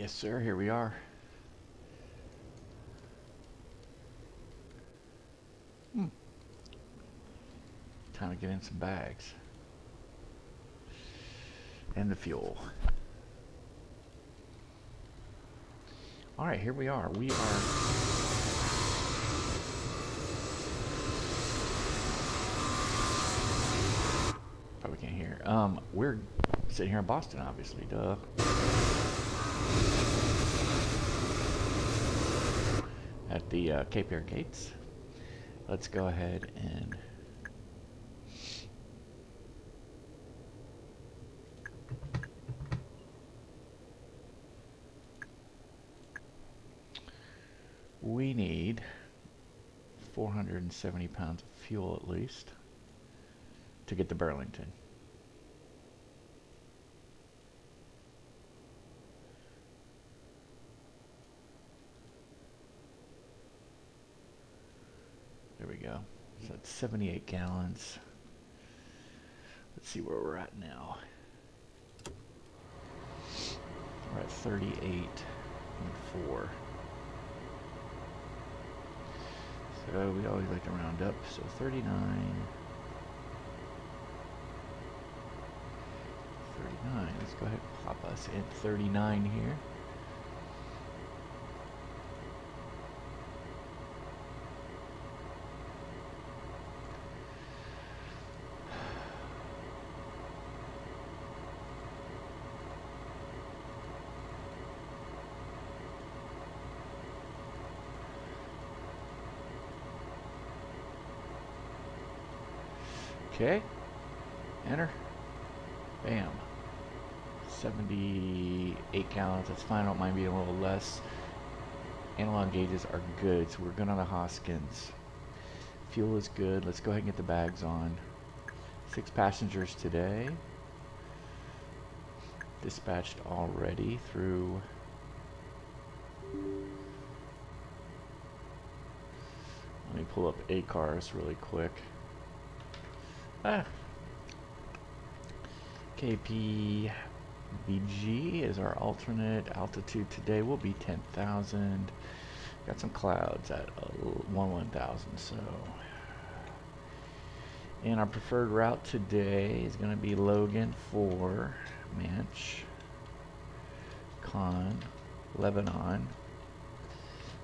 Yes, sir. Here we are. Time to get in some bags. And the fuel. Alright, here we are. We are... Probably can't hear. We're sitting here in Boston, obviously. Duh. At the Cape Air gates. Let's go ahead and... We need 470 pounds of fuel at least to get to Burlington. There we go. So that's 78 gallons. Let's see where we're at now. We're at 38.4. So we always like to round up. So 39. 39. Let's go ahead and pop us in 39 here. Okay, enter, bam, 78 gallons, that's fine, I don't mind being a little less. Analog gauges are good, so we're good on the Hoskins. Fuel is good, let's go ahead and get the bags on. 6 passengers today. Dispatched already through... Let me pull up ACARS really quick. KBTV is our alternate altitude today. Will be 10,000. Got some clouds at 1,000. So, and our preferred route today is going to be Logan for MANCH, Con, LBNON,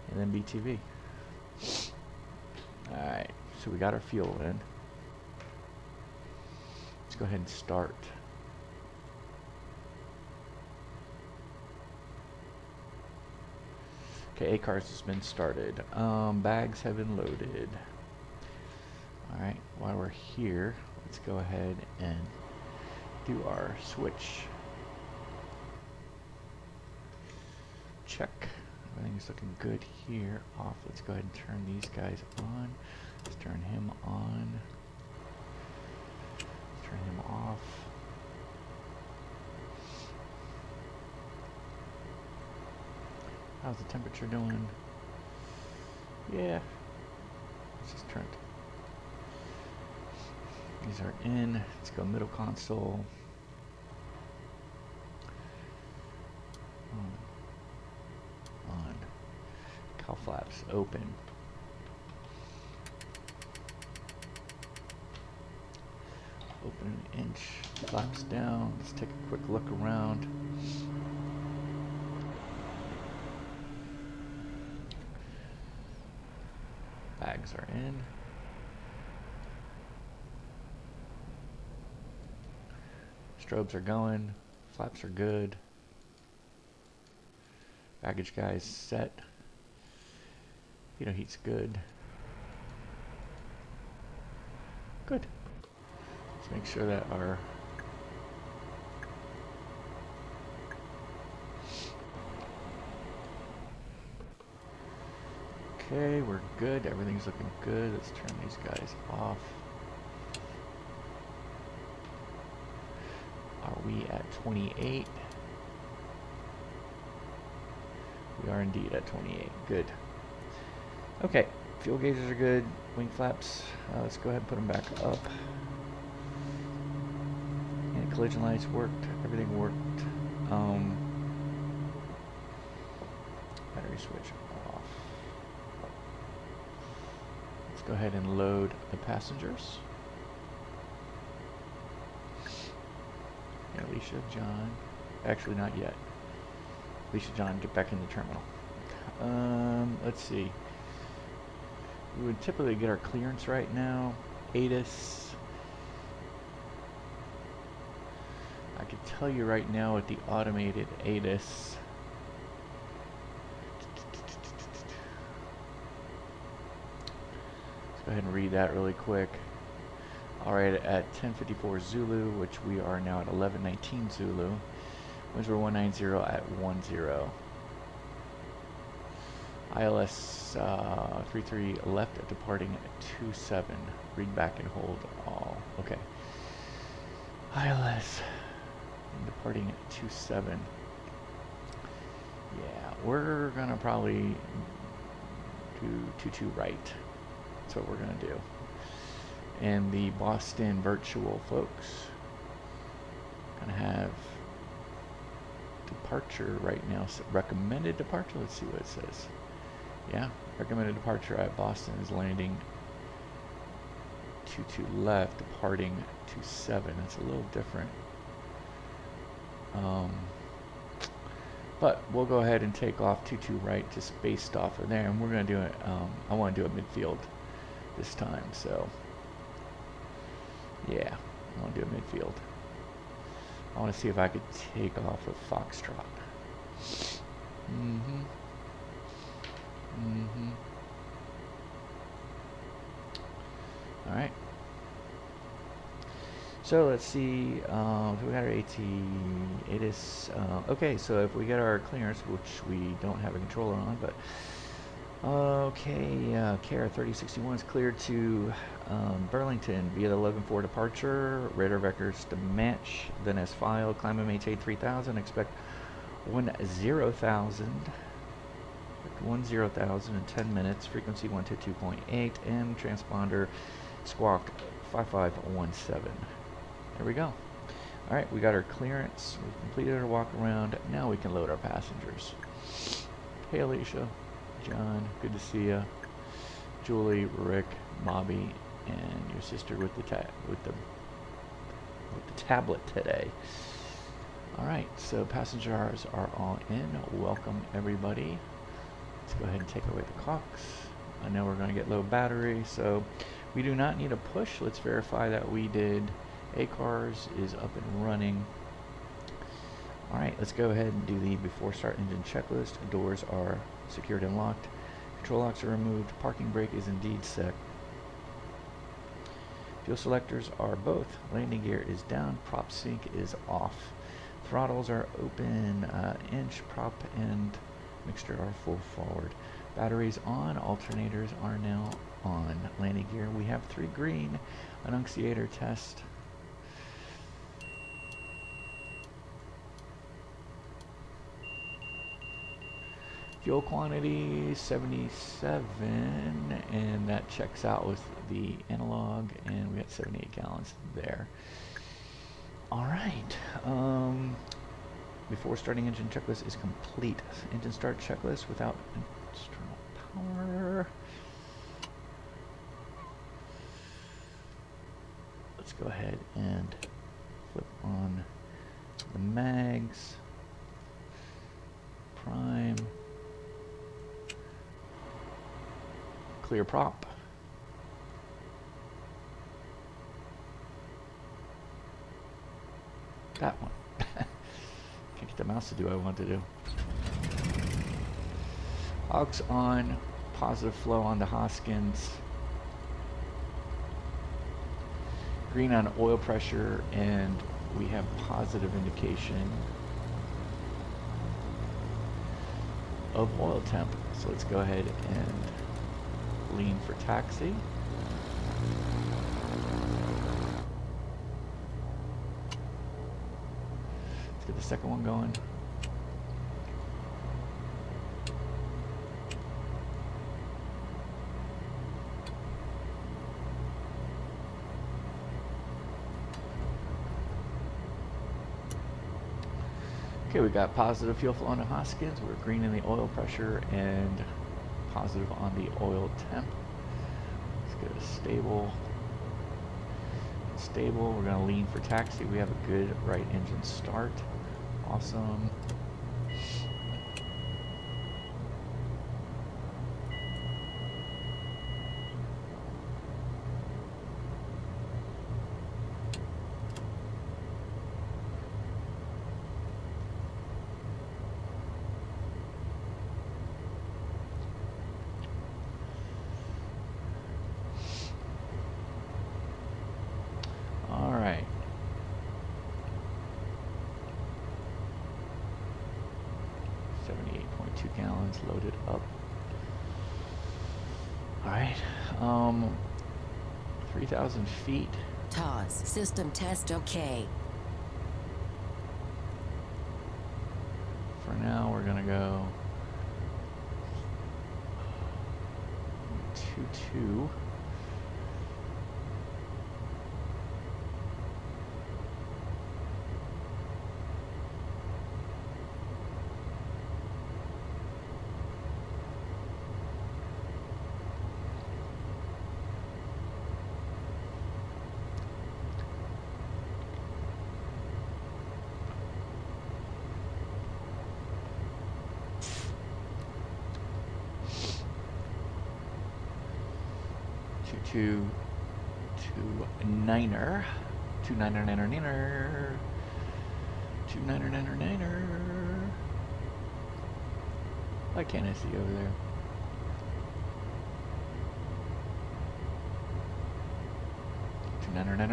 and then BTV. All right. So we got our fuel in. Let's go ahead and start. Okay, ACARS has been started. Bags have been loaded. Alright, while we're here, let's go ahead and do our switch. Check. Everything's looking good here. Off. Let's go ahead and turn these guys on. Let's turn him on. Turn him off. How's the temperature doing? Yeah. Let's just turn it. These are in. Let's go middle console. On. Cowl flaps open. Open an inch, flaps down. Let's take a quick look around. Bags are in. Strobes are going. Flaps are good. Baggage guys set. Heater heat's good. Good. Make sure that our okay, we're good. Everything's looking good. Let's turn these guys off. Are we at 28? We are indeed at 28. Good. Okay, fuel gauges are good. Wing flaps. Let's go ahead and put them back up. Collision lights worked, everything worked. Battery switch off. Let's go ahead and load the passengers. Yeah, Alicia, John. Actually, not yet. Alicia, John, get back in the terminal. Let's see. We would typically get our clearance right now. ATIS. I could tell you right now with the automated ATIS. Let's go ahead and read that really quick. Alright, at 10:54 Zulu, which we are now at 11:19 Zulu. Winds were 190 at 10. ILS 33 left at departing at 27. Read back and hold all. Okay. ILS departing at 27. Yeah, we're gonna probably do 22 right. That's what we're gonna do. And the Boston virtual folks gonna have departure right now. So recommended departure. Let's see what it says. Yeah, recommended departure at Boston is landing 22 left, departing 27. That's a little different. But we'll go ahead and take off 22 right, just based off of there, and we're gonna do it. I want to do it midfield this time, so yeah, I want to do it midfield. I want to see if I could take off with Foxtrot. All right. So let's see. We got our ATIS. Okay, so if we get our clearance, which we don't have a controller on, but okay, KR 3061 is cleared to Burlington via the 11-4 departure. Radar vectors to match. Then as filed, climb and maintain 3000. Expect 10,000. 10,000 in 10 minutes. Frequency 122.8 and transponder squawk 5517. There we go. All right, we got our clearance. We've completed our walk around. Now we can load our passengers. Hey, Alicia, John, good to see you. Julie, Rick, Bobby, and your sister with the tablet today. All right, so passengers are all in. Welcome everybody. Let's go ahead and take away the clocks. I know we're going to get low battery, so we do not need a push. Let's verify that we did. ACARS is up and running. All right, let's go ahead and do the before start engine checklist. Doors are secured and locked. Control locks are removed. Parking brake is indeed set. Fuel selectors are both. Landing gear is down. Prop sync is off. Throttles are open. Inch, prop, and mixture are full forward. Batteries on. Alternators are now on. Landing gear, we have 3 green. Annunciator test. Fuel quantity 77, and that checks out with the analog, and we got 78 gallons there. All right. Before starting engine checklist is complete. Engine start checklist without external power. Let's go ahead and flip on the mags. Prime. Clear prop. That one. Can't get the mouse to do what I want to do. Aux on. Positive flow on the Hoskins. Green on oil pressure, and we have positive indication of oil temp. So let's go ahead and lean for taxi. Let's get the second one going. Okay, we got positive fuel flow on the Hoskins. We're green in the oil pressure and positive on the oil temp. Let's get a stable. Stable. We're going to lean for taxi. We have a good right engine start. Awesome. All right. .2 gallons loaded up. All right, 3,000 feet. TOS, system test okay. For now, we're gonna go 2-2. Two niner. Why can't I see over there?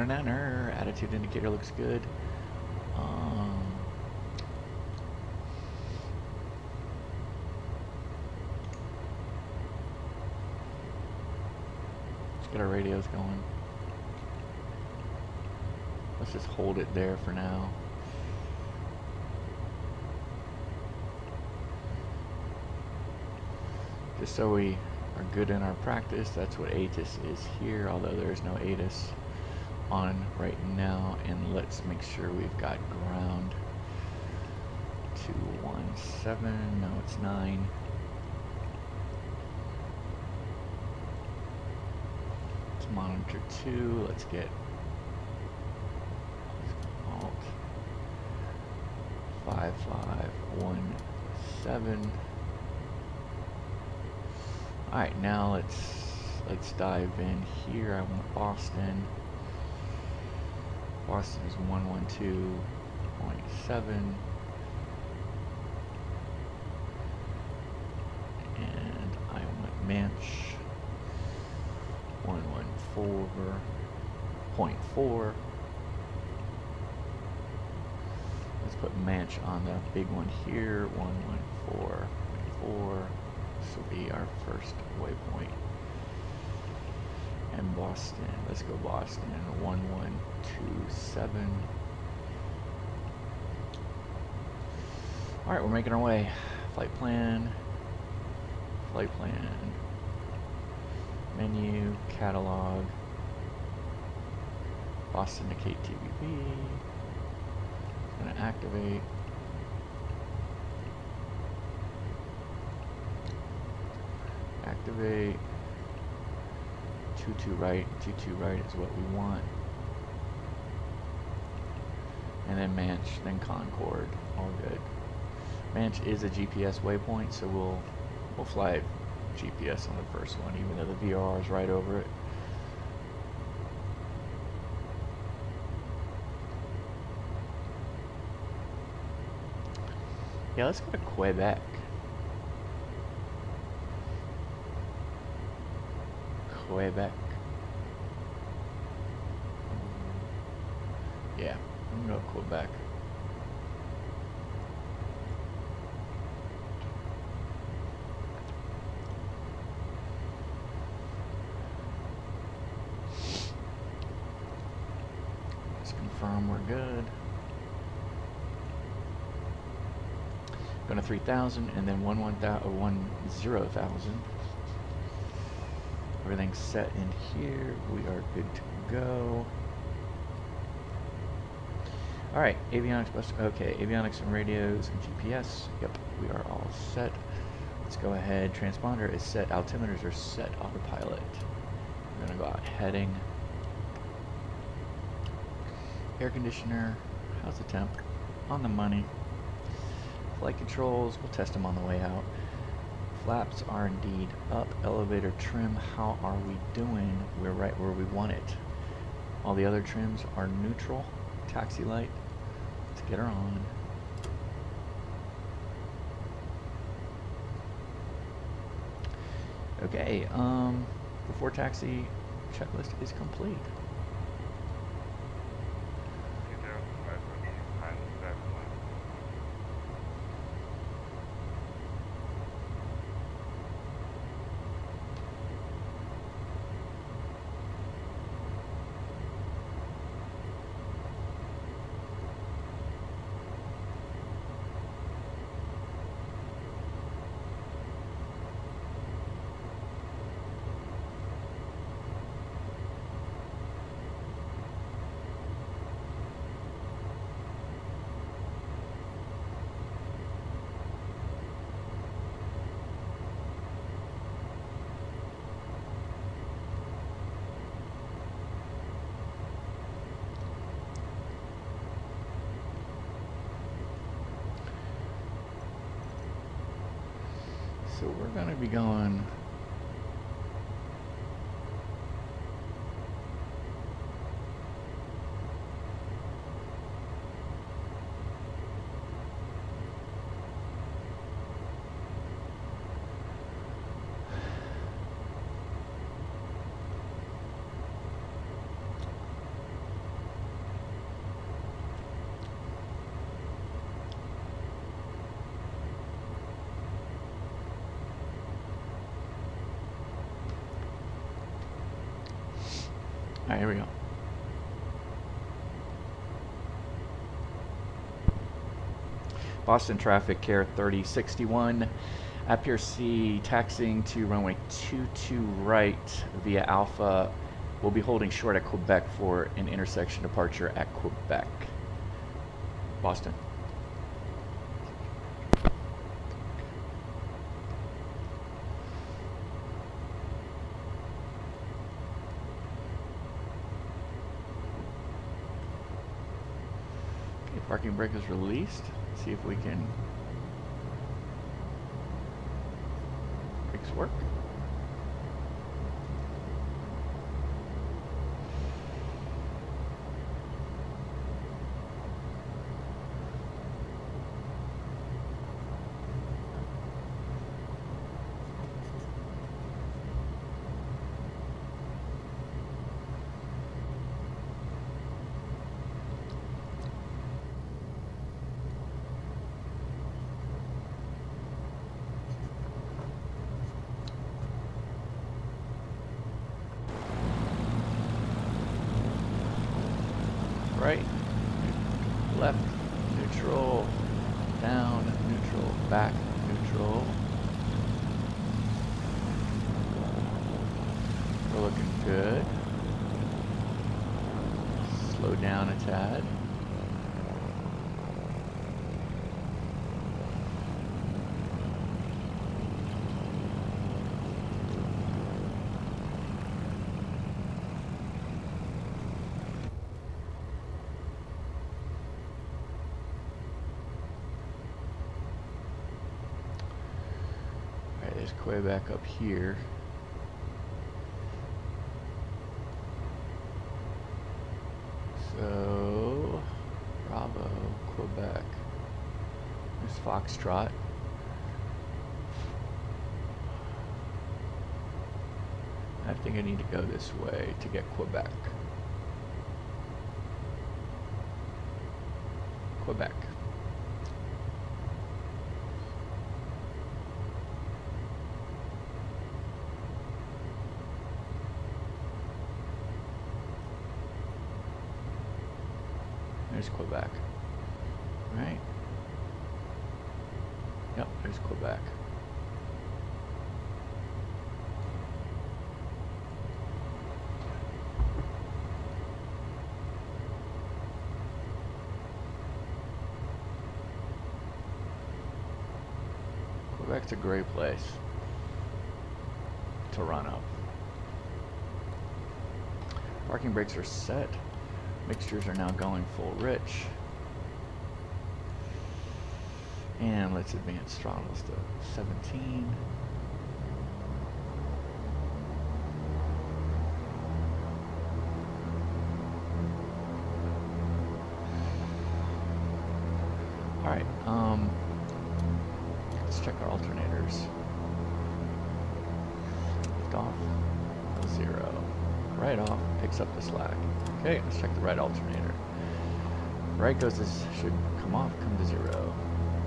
Niner. Attitude indicator looks good. Let's get our radios going. Let's just hold it there for now. Just so we are good in our practice. That's what ATIS is here, although there's no ATIS on right now. And let's make sure we've got ground. 217, no it's 9. Let's monitor 2, let's get alt 5517. Alright, now let's dive in here. I want Boston. Boston is 112.7. And I want MANCH 114.4. Let's put MANCH on the big one here, 114.4. This will be our first waypoint. And Boston, let's go Boston, 1127. Alright, we're making our way. Flight plan, menu, catalog, Boston to KTVB. It's going to activate. Activate. 22 right. 22 right is what we want. And then MANCH, then Concord. All good. MANCH is a GPS waypoint, so we'll fly GPS on the first one, even though the VRR is right over it. Yeah, let's go to Quebec. Quebec. Yeah, I'm gonna go Quebec. Let's confirm we're good. Going to 3,000 and then 10,000. Everything's set in here. We are good to go. Alright, avionics bus. Okay, avionics and radios and GPS. Yep, we are all set. Let's go ahead. Transponder is set. Altimeters are set. Autopilot. We're going to go out heading. Air conditioner. How's the temp? On the money. Flight controls. We'll test them on the way out. Flaps are indeed up. Elevator trim. How are we doing? We're right where we want it. All the other trims are neutral. Taxi light. Let's get her on. Okay, before taxi, checklist is complete. So we're going to be going Alright, here we go. Boston traffic, care 3061. At Pier C, taxiing to runway 22 right via Alpha. We'll be holding short at Quebec for an intersection departure at Quebec. Boston. Parking brake is released. See if we can. Brakes work. Right, left, neutral, down, neutral, back, neutral. We're looking good. Slow down a tad. There's Quebec up here. So, Bravo, Quebec. There's Foxtrot. I think I need to go this way to get Quebec. Quebec. There's Quebec, right? Yep, there's Quebec. Quebec's a great place to run up. Parking brakes are set. Mixtures are now going full rich. And let's advance throttles to 17. Alright, let's check our alternators. Lift off, 0. Right off, picks up the slack. Okay, let's check the right alternator. Right goes this should come off, come to 0.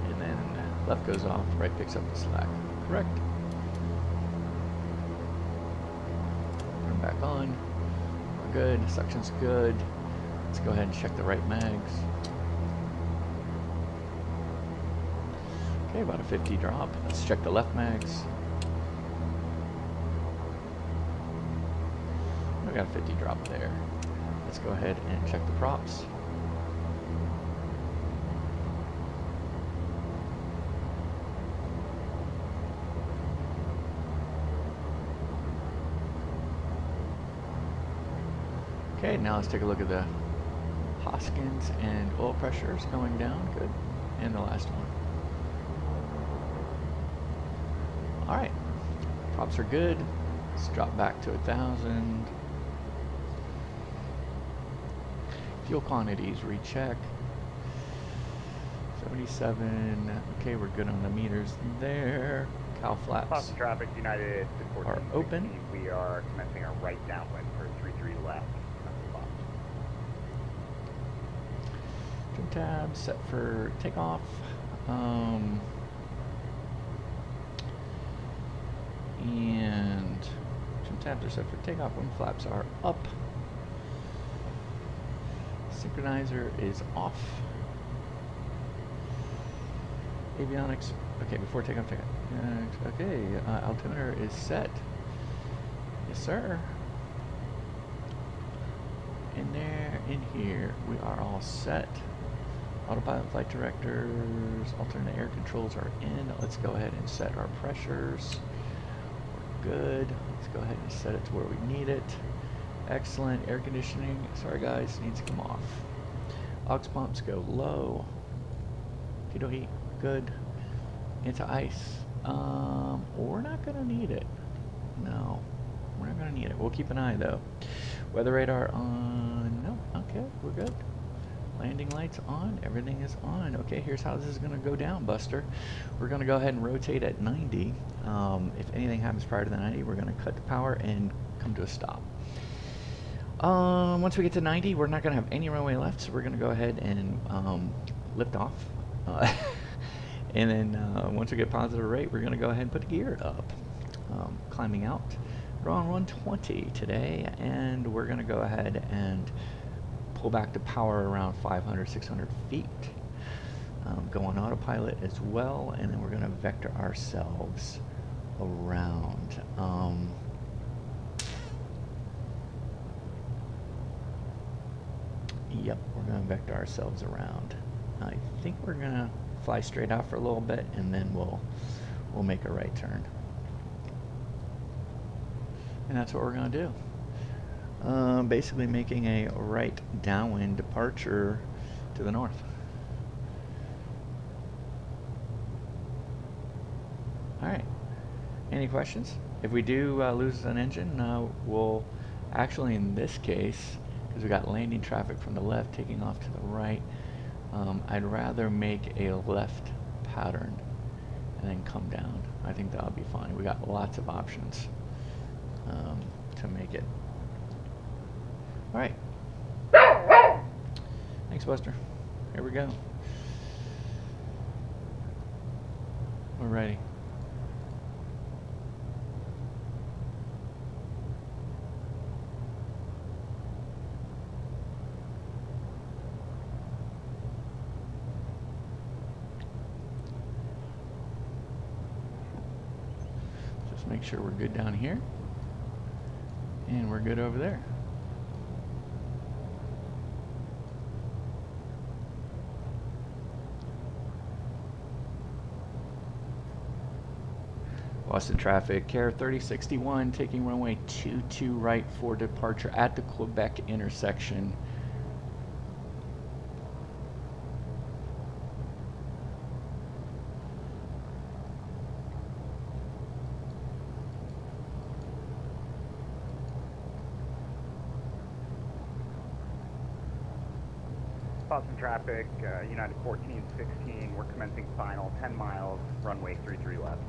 And then left goes off, right picks up the slack. Correct. Turn back on. We're good. Suction's good. Let's go ahead and check the right mags. Okay, about a 50 drop. Let's check the left mags. We got a 50 drop there. Let's go ahead and check the props. Okay, now let's take a look at the Hoskins and oil pressures going down. Good. And the last one. Alright, props are good. Let's drop back to 1,000. Fuel quantities, recheck. 77. Okay, we're good on the meters there. Cow flaps Boston traffic, United are open. We are commencing our right downwind for 33 left. Trim tabs set for takeoff. And trim tabs are set for takeoff. Wing flaps are up. Synchronizer is off. Avionics. Okay, before takeoff. Okay, altimeter is set. Yes, sir. In there, in here, we are all set. Autopilot flight directors, alternate air controls are in. Let's go ahead and set our pressures. We're good. Let's go ahead and set it to where we need it. Excellent. Air conditioning, sorry guys, needs to come off. Aux pumps go low. Pitot heat, good. Anti-ice. We're not gonna need it. No, we're not gonna need it. We'll keep an eye though. Weather radar on. No, okay, we're good. Landing lights on, everything is on. Okay, here's how this is gonna go down, Buster. We're gonna go ahead and rotate at 90. If anything happens prior to the 90, we're gonna cut the power and come to a stop. Once we get to 90, we're not gonna have any runway left, so we're gonna go ahead and lift off. And then once we get positive rate, we're gonna go ahead and put the gear up. Climbing out. We're on 120 today, and we're gonna go ahead and pull back the power around 500, 600 feet. Go on autopilot as well, and then we're gonna vector ourselves around. Yep, we're gonna vector ourselves around. I think we're gonna fly straight out for a little bit, and then we'll make a right turn. And that's what we're gonna do. Basically making a right downwind departure to the north. Alright, any questions? If we do lose an engine, we'll actually, in this case, because we got landing traffic from the left taking off to the right, I'd rather make a left pattern and then come down. I think that'll be fine. We got lots of options to make it. Alright. Thanks, Buster. Here we go. We're ready. Just make sure we're good down here. And we're good over there. Boston traffic, Care 3061, taking runway 22 right for departure at the Quebec intersection. Boston traffic, United 1416, we're commencing final 10 miles, runway 33 left.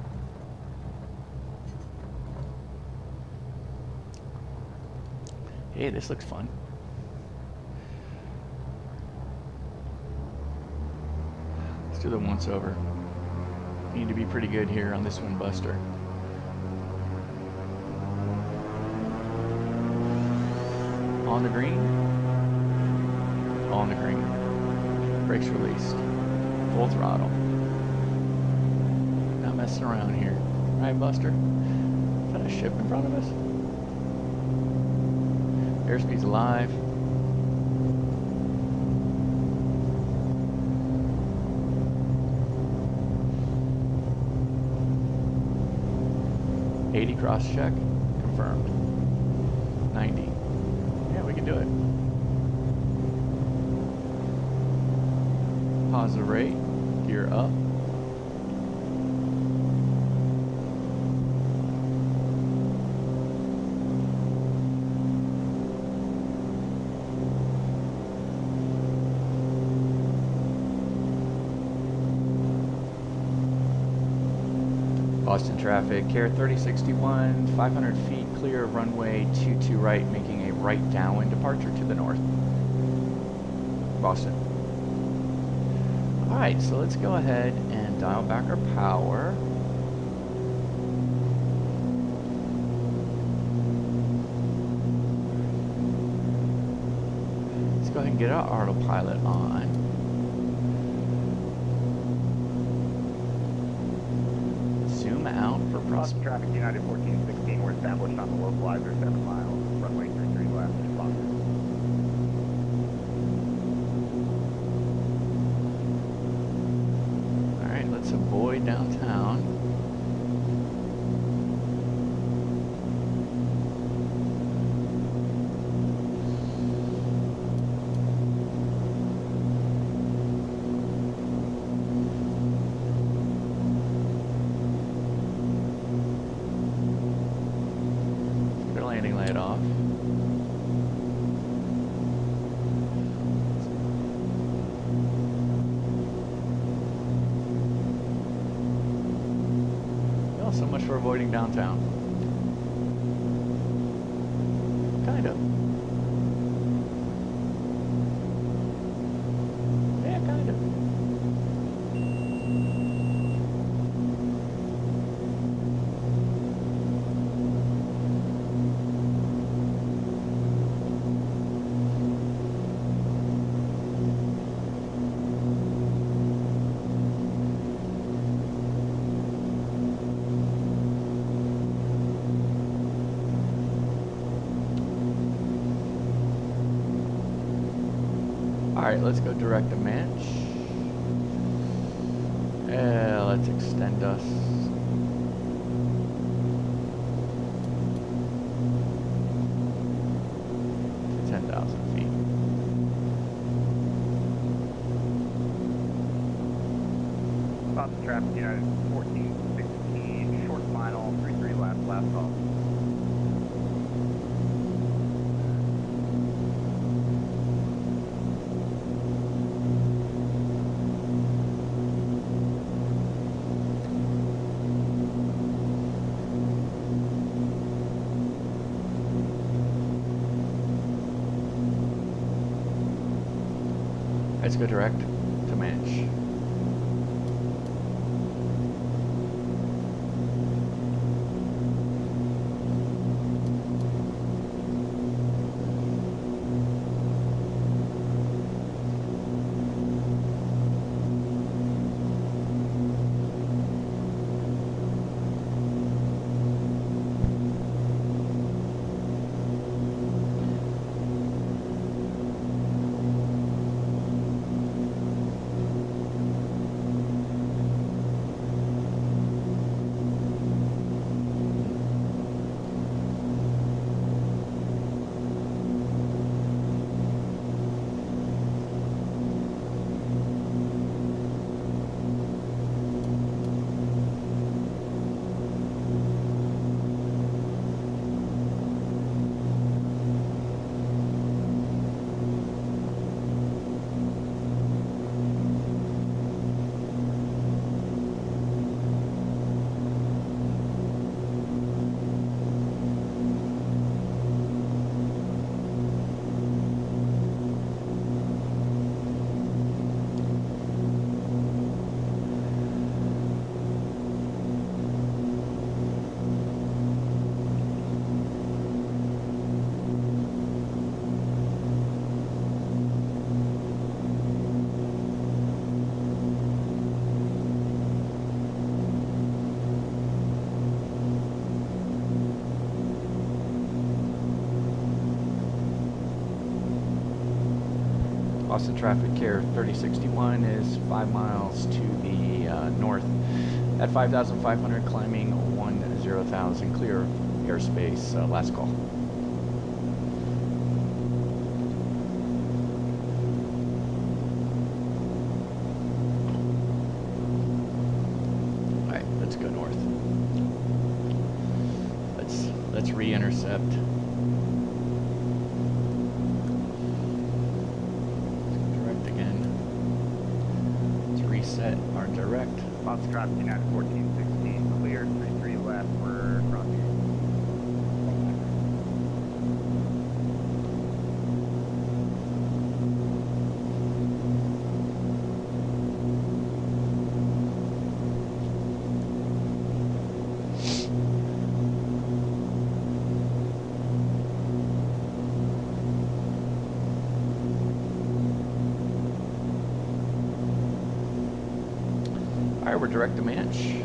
Hey, this looks fun. Let's do the once over. Need to be pretty good here on this one, Buster. On the green. On the green. Brakes released. Full throttle. Not messing around here. Right, Buster? Is that a ship in front of us? Airspeed's alive. $80 cross check. Confirmed. 90. Yeah, we can do it. Positive rate. Gear up. Boston traffic, Care 3061, 500 feet clear of runway 22 right, making a right downwind departure to the north. Boston. Alright, so let's go ahead and dial back our power. Let's go ahead and get our autopilot on. Zoom out for Boston traffic, United 1416, we're established on the localizer 7 miles, runway 33 left, Boston. Alright, let's avoid downtown. Lay it off. Well, so much for avoiding downtown. Kind of. Yeah, kind of. Alright, let's go direct to MANCH. Let's extend us. To 10,000 feet. Boston traffic, United 1416, short final, 33 left, last call. Let's go direct to MANCH. Boston traffic care 3061 is 5 miles to the north at 5,500, climbing 10,000, clear airspace, last call. Alright, let's go north. Let's re-intercept. Direct again. Let's reset our direct. Boston traffic, United 1416, clear, 33 left, we're crossing. Alright, we're direct to MANCH.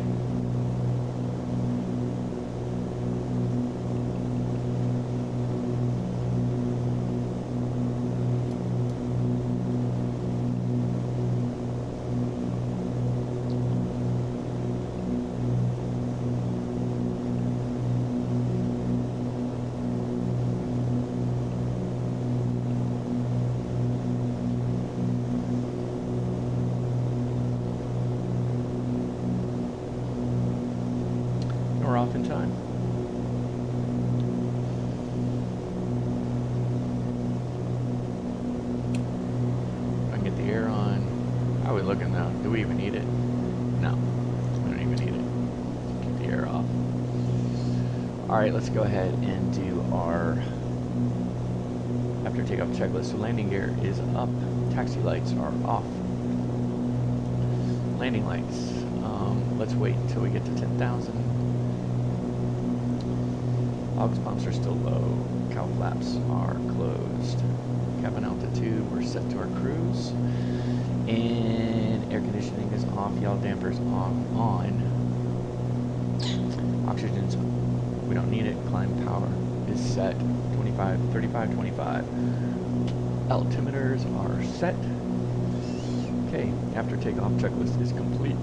We're off in time. I can get the air on. How are we looking now? Do we even need it? No, we don't even need it. Keep the air off. Alright, let's go ahead and do our after takeoff checklist. So landing gear is up. Taxi lights are off. Landing lights. Let's wait until we get to 10,000. Aux pumps are still low. Cowl flaps are closed. Cabin altitude, we're set to our cruise. And air conditioning is off. Yaw dampers on. Oxygen's, we don't need it. Climb power is set. 25, 35, 25. Altimeters are set. Okay, after takeoff checklist is complete.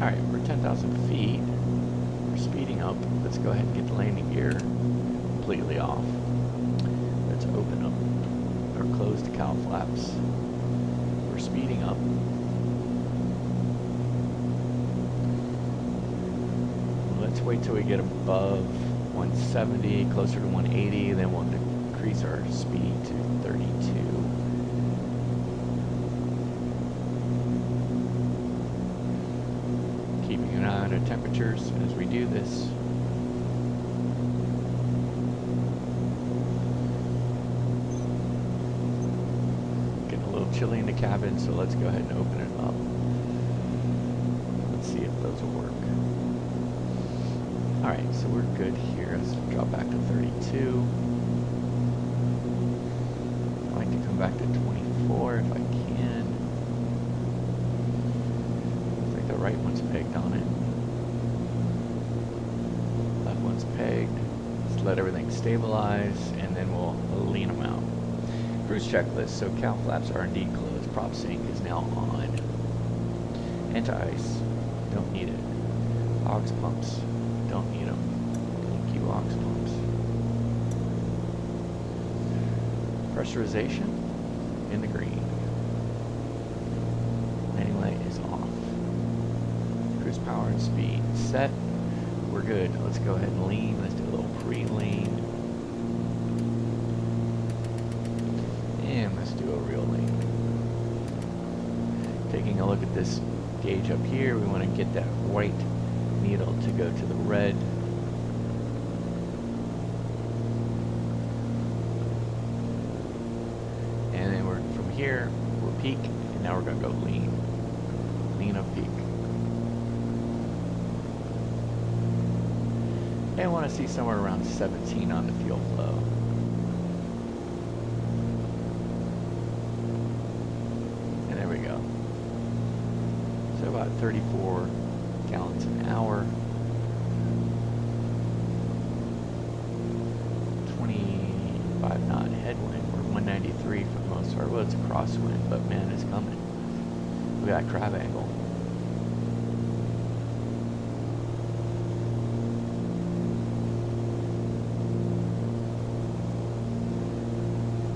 Alright, we're 10,000 feet. We're speeding up. Let's go ahead and get the landing gear completely off. Let's open up or close the cowl flaps. We're speeding up. Let's wait till we get above 170, closer to 180, then we'll decrease our speed to 32. Keeping an eye on monitor temperatures as we do this. Getting a little chilly in the cabin, so let's go ahead and open it up. Let's see if those will work. Alright, so we're good here. Let's drop back to 32. I'd like to come back to 24 if I can. Looks like the right one's pegged on it. Left one's pegged. Let's let everything stabilize, and then we'll lean them out. Cruise checklist. So cow flaps are indeed closed. Prop sync is now on. Anti-ice. Don't need it. Aux pumps. Don't need them. Thank you, aux pumps. Pressurization in the green. Landing light is off. Cruise power and speed set. We're good. Let's go ahead and lean. Let's do a little pre-lean. And let's do a real lean. Taking a look at this gauge up here, we want to get that white needle to go to the red. And then we're from here, we're peak, and now we're going to go lean. Lean of peak. And I want to see somewhere around 17 on the fuel flow. And there we go. So about 34 gallons an hour. 25 knot headwind. We're 193 for the most part. Well, it's a crosswind, but man, it's coming. Look at that crab angle.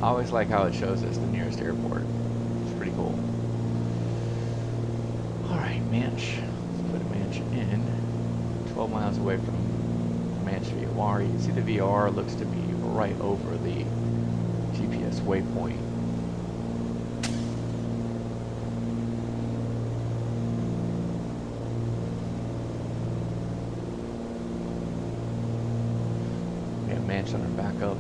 I always like how it shows us the nearest airport. It's pretty cool. Alright, MANCH. Let's put a MANCH in. 12 miles away from MANCH VOR. You can see the VR looks to be right over the GPS waypoint. We have MANCH on our backup.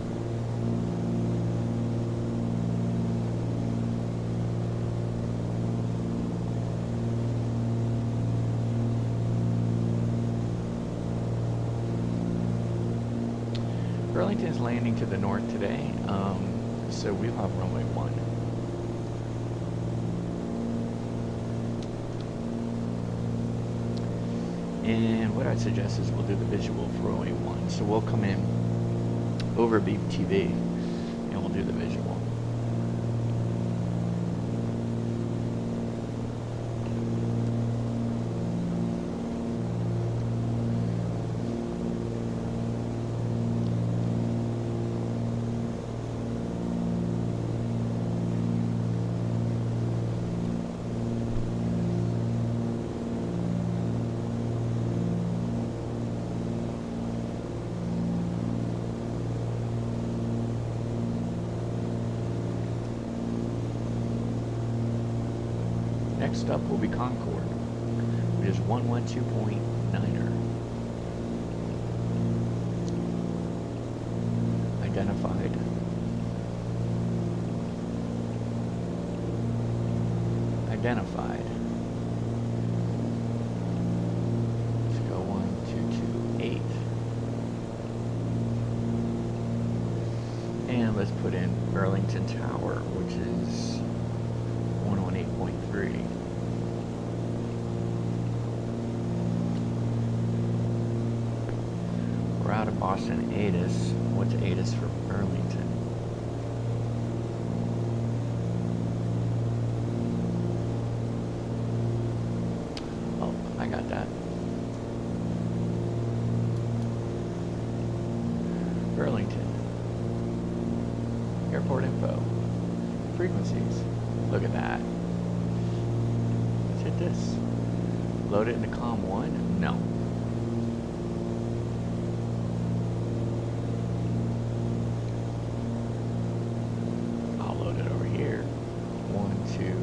Burlington is landing to the north today, so we'll have runway 1. And what I'd suggest is we'll do the visual for runway 1. So we'll come in over BVTV and we'll do the visual. Next up will be Concord, which is 112.9er. Identified. Identified. Let's go 1228. And let's put in Burlington Tower, which is 118.3. We're out of Boston ATIS. What's ATIS for Burlington? Oh, I got that. Burlington. Airport info. Frequencies. Look at that. Let's hit this. Load it into COM 1? No. I'll load it over here. 1, 2,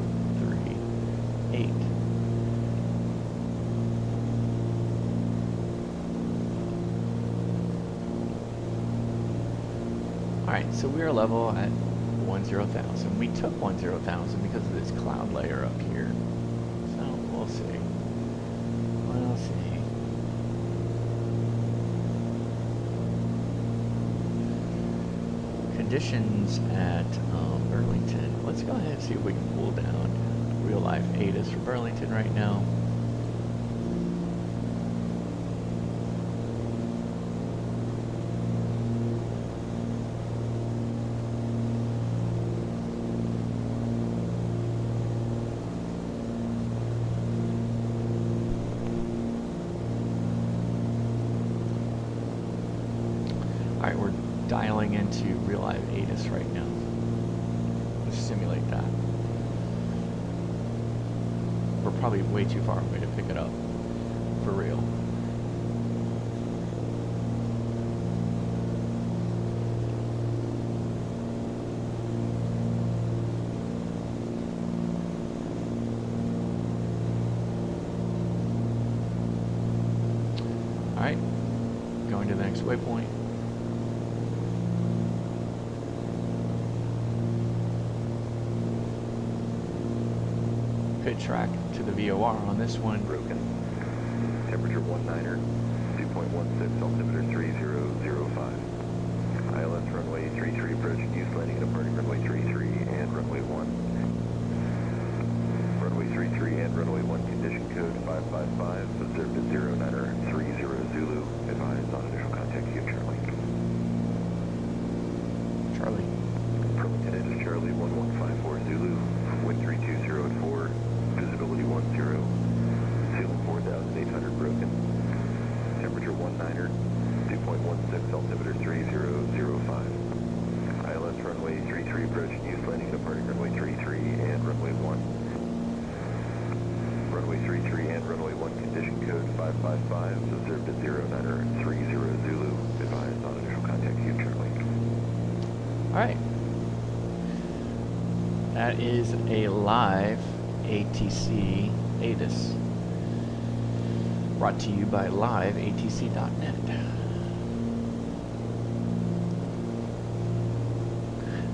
3, 8. Alright, so we are level at 10,000. We took 10,000 because of this cloud layer up here. So we'll see. We'll see. Conditions at Burlington. Let's go ahead and see if we can pull down real life ATIS for Burlington right now. Alright, we're dialing into real life ATIS right now. Let's simulate that. We're probably way too far away to pick it up for real. Alright, going to the next waypoint. Pit track to the VOR on this one. Broken. Temperature 19er, 2.16, altimeter 3005. ILS runway 33 approach, use landing and departing runway 33 and runway 1. Runway 33 and runway 1 condition code 555, observed at 09er 30 Zulu, advised on initial contact you, Charlie. Charlie. Burlington is Charlie 1154 Zulu, wind 320 at 4. Visibility 10, ceiling 4,800 broken, temperature 19er, 2.16, altimeter 3005. ILS runway 33 approach, use landing and departing runway 33 and runway 1. Runway 33 and runway 1 condition code 555, observed at 09er 30 Zulu, advised on initial contact you, Charlie. Alright. That is a live ATC ATIS, brought to you by liveatc.net.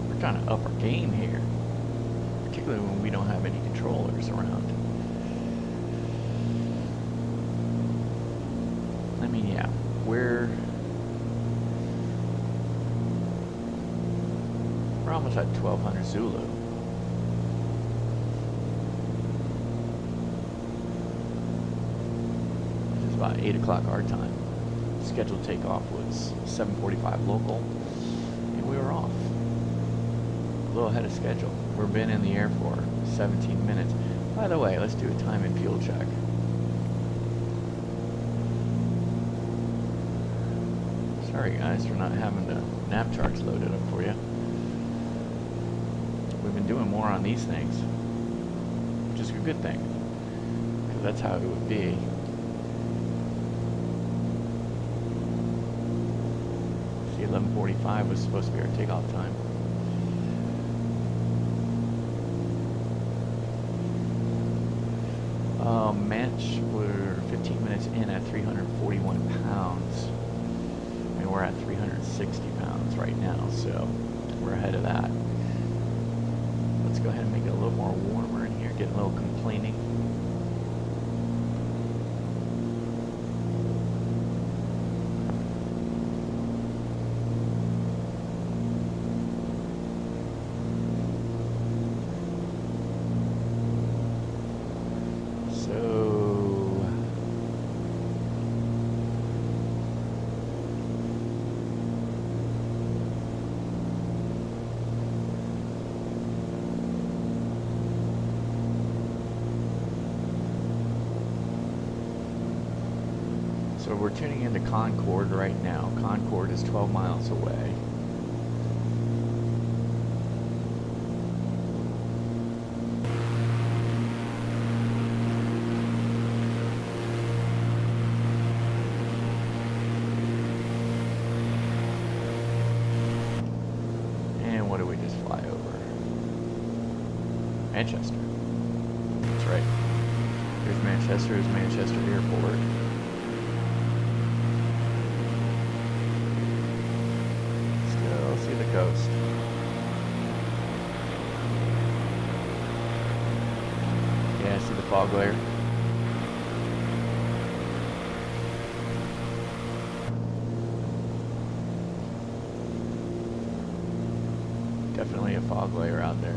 We're trying to up our game here, particularly when we don't have any controllers around. I mean, yeah, we're almost at 1200 Zulu. About 8 o'clock our time. Scheduled takeoff was 7:45 local, and we were off. A little ahead of schedule. We've been in the air for 17 minutes. By the way, let's do a time and fuel check. Sorry guys for not having the nav charts loaded up for you. We've been doing more on these things, which is a good thing, because that's how it would be. See, 11:45 was supposed to be our takeoff time. MANCH, we're 15 minutes in at 341 pounds. And we're at 360 pounds right now, so we're ahead of that. Let's go ahead and make it a little more warmer in here, getting a little complaining. So we're tuning into Concord right now. Concord is 12 miles away. And what did we just fly over? Manchester. That's right. Here's Manchester, here's Manchester Airport. Still see the coast. fog layer. Definitely a fog layer out there.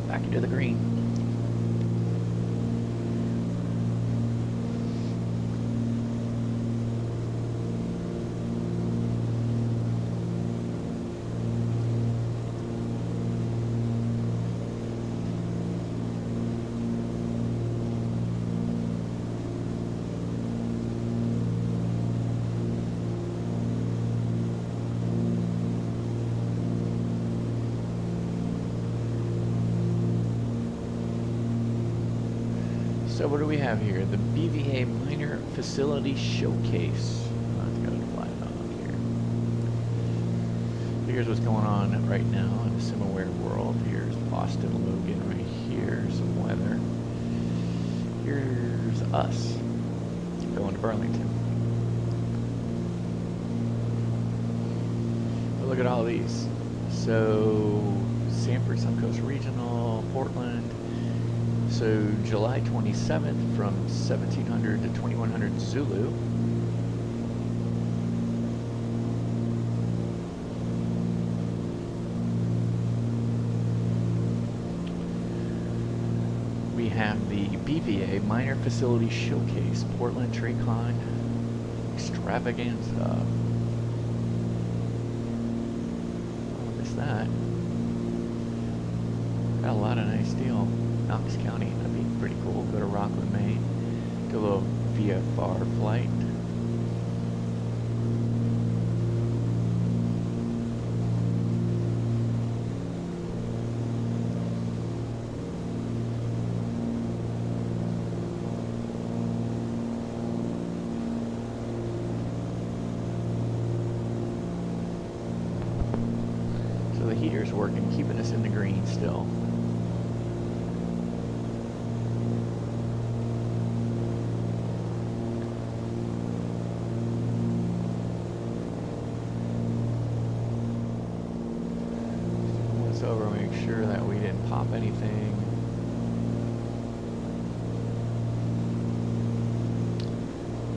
Back into the green. So what do we have here? The BVA Minor Facility Showcase. Let's go to FlyTampa here. Here's what's going on right now in the Simware world. Here's Boston Logan right here. Some weather. Here's us going to Burlington. But look at all these. So Sanford, Suncoast Regional, Portland. So July 27th from 1700 to 2100 Zulu. We have the BVA Minor Facility Showcase, Portland Tracon Extravaganza. Oh, missed that. Got a lot of nice deal. Knox County, that'd be pretty cool. Go to Rockland, Maine. Do a little VFR flight. So the heater's working, keeping us in the green still. Over, make sure that we didn't pop anything.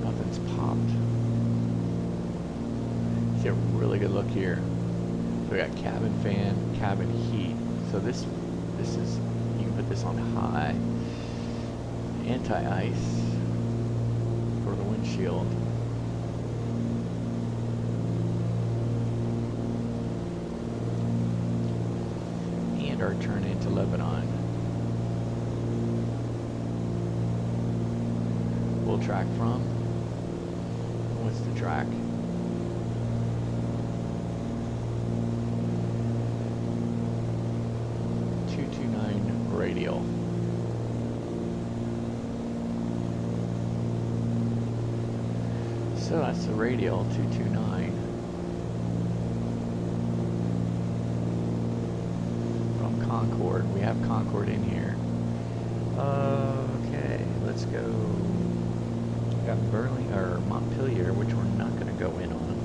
Nothing's popped. See a really good look here. So we got cabin fan, cabin heat. So this is, you can put this on high. Anti-ice for the windshield. Our turn into Lebanon. We'll track from. What's the track? .229 radial. So that's the radial 229. Concord. We have Concord in here. Okay, let's go. We got Burlington or Montpelier, which we're not going to go in on.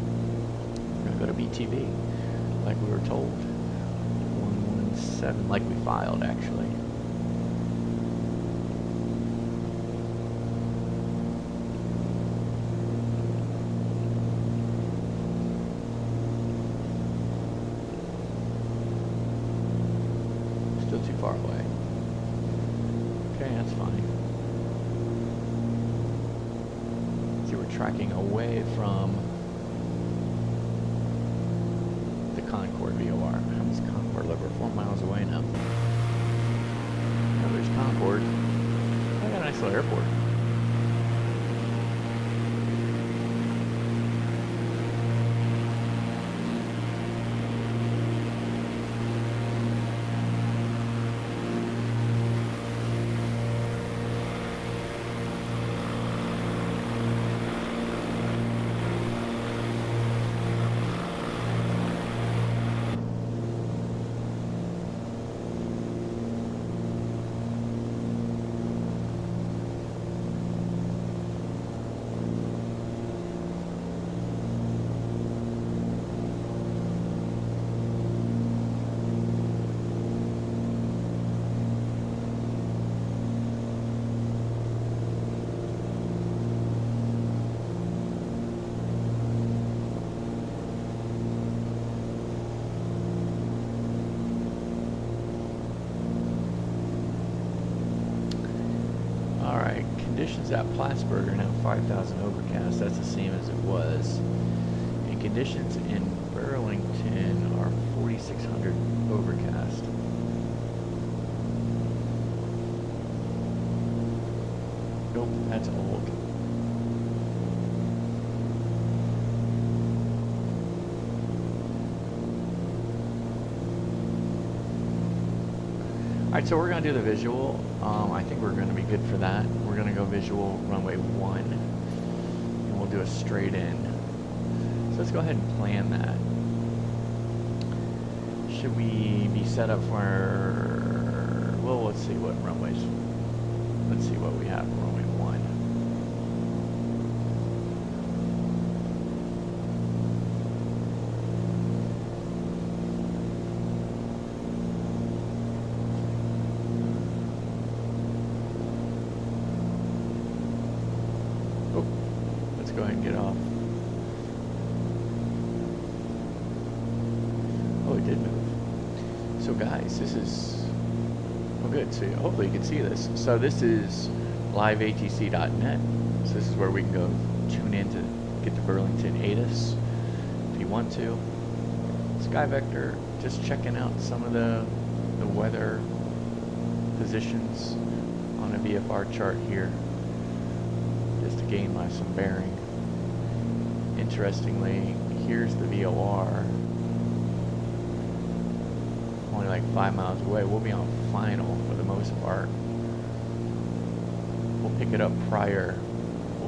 We're going to go to BTV, like we were told. 117, like we filed actually. Too far away. Okay, that's fine. See, we're tracking away from the Concord VOR. How's Concord? Look, we're 4 miles away now. Oh, there's Concord. I got a nice little airport. conditions at Plattsburgh are now 5,000 overcast. That's the same as it was. And conditions in Burlington are 4,600 overcast. Nope, that's old. Alright, so we're going to do the visual. I think we're going to be good for that. We're going to go visual runway 1, and we'll do a straight in. So let's go ahead and plan that. Should we be set up for, well, let's see what runways, let's see what we have for runway 1. Go ahead and get off. Oh, it did move. So guys, this is, oh good, so hopefully you can see this. So this is liveatc.net. So this is where we can go tune in to get to Burlington ATIS if you want to. Sky Vector, just checking out some of the weather positions on a VFR chart here, just to gain some bearing. Interestingly, here's the VOR, only like 5 miles away. We'll be on final for the most part. We'll pick it up prior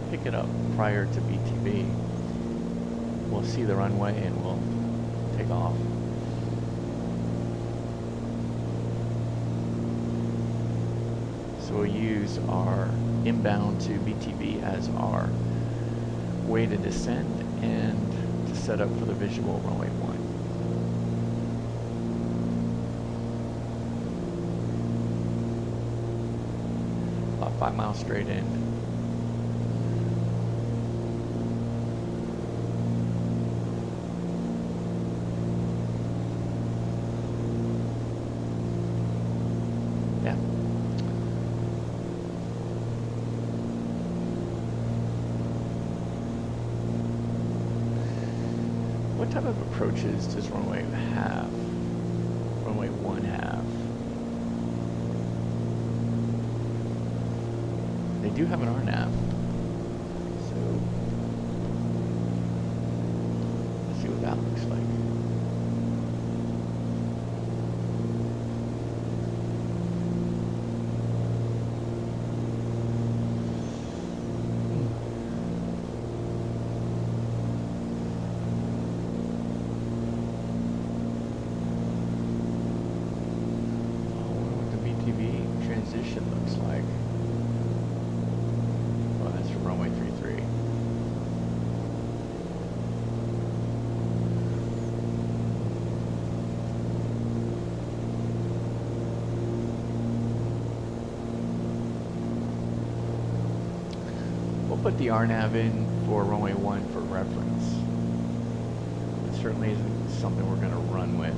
to BTV. We'll see the runway and we'll take off. So we'll use our inbound to BTV as our way to descend and to set up for the visual runway 1. About 5 miles straight in. Yeah. What type of approaches does runway have? Runway 1 have? They do have an RNAV. So let's see what that looks like. Transition looks like. Well, that's for runway 33. We'll put the RNAV in for runway 1 for reference. It certainly isn't something we're going to run with.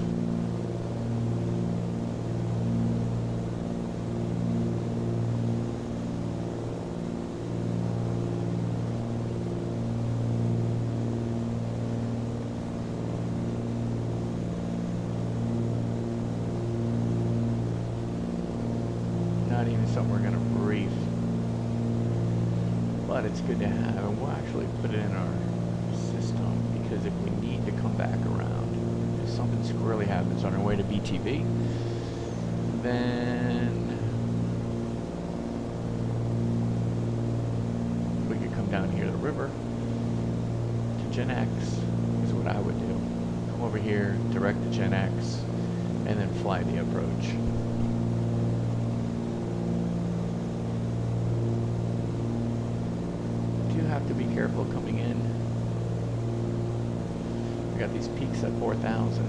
Not even something we're going to brief, but it's good to have, and we'll actually put it in our system, because if we need to come back around, if something squirrely happens on our way to BTV, then we could come down here to the river to Gen X, is what I would do. Come over here, direct to Gen X, and then fly the approach. Have to be careful coming in. We got these peaks at 4,000.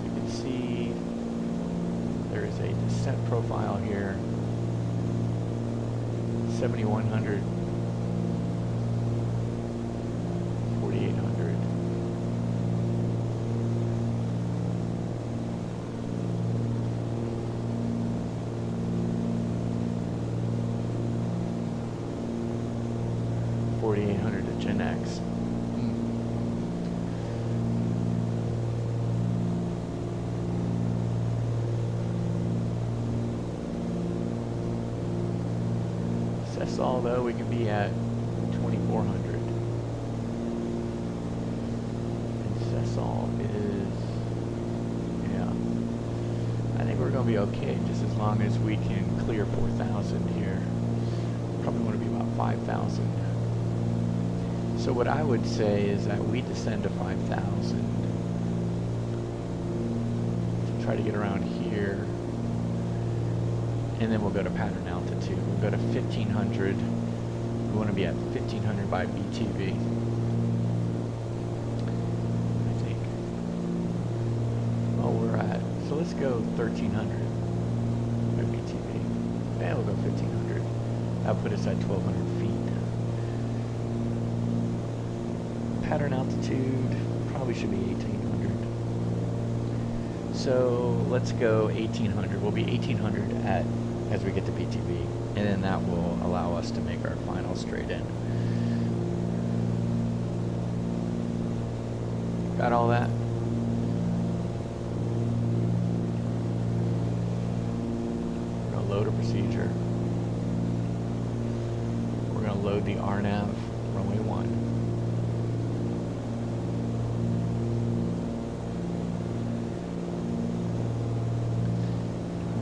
You can see there is a descent profile here. 7,100, 4,800. 4800 to Gen X. Cessna, though, we can be at 2400. And Cessna is, yeah. I think we're going to be okay just as long as we can clear 4,000 here. Probably want to be about 5,000. So what I would say is that we descend to 5,000 to try to get around here, and then we'll go to pattern altitude. We'll go to 1,500. We want to be at 1,500 by BTV, I think. Oh, we're at, so let's go 1,300 by BTV. And we'll go 1,500. That'll put us at 1,200 feet. Pattern altitude probably should be 1,800. So let's go 1,800. We'll be 1,800 at as we get to BTV, and then that will allow us to make our final straight in. Got all that? We're gonna load a procedure. We're gonna load the RNAV runway 1.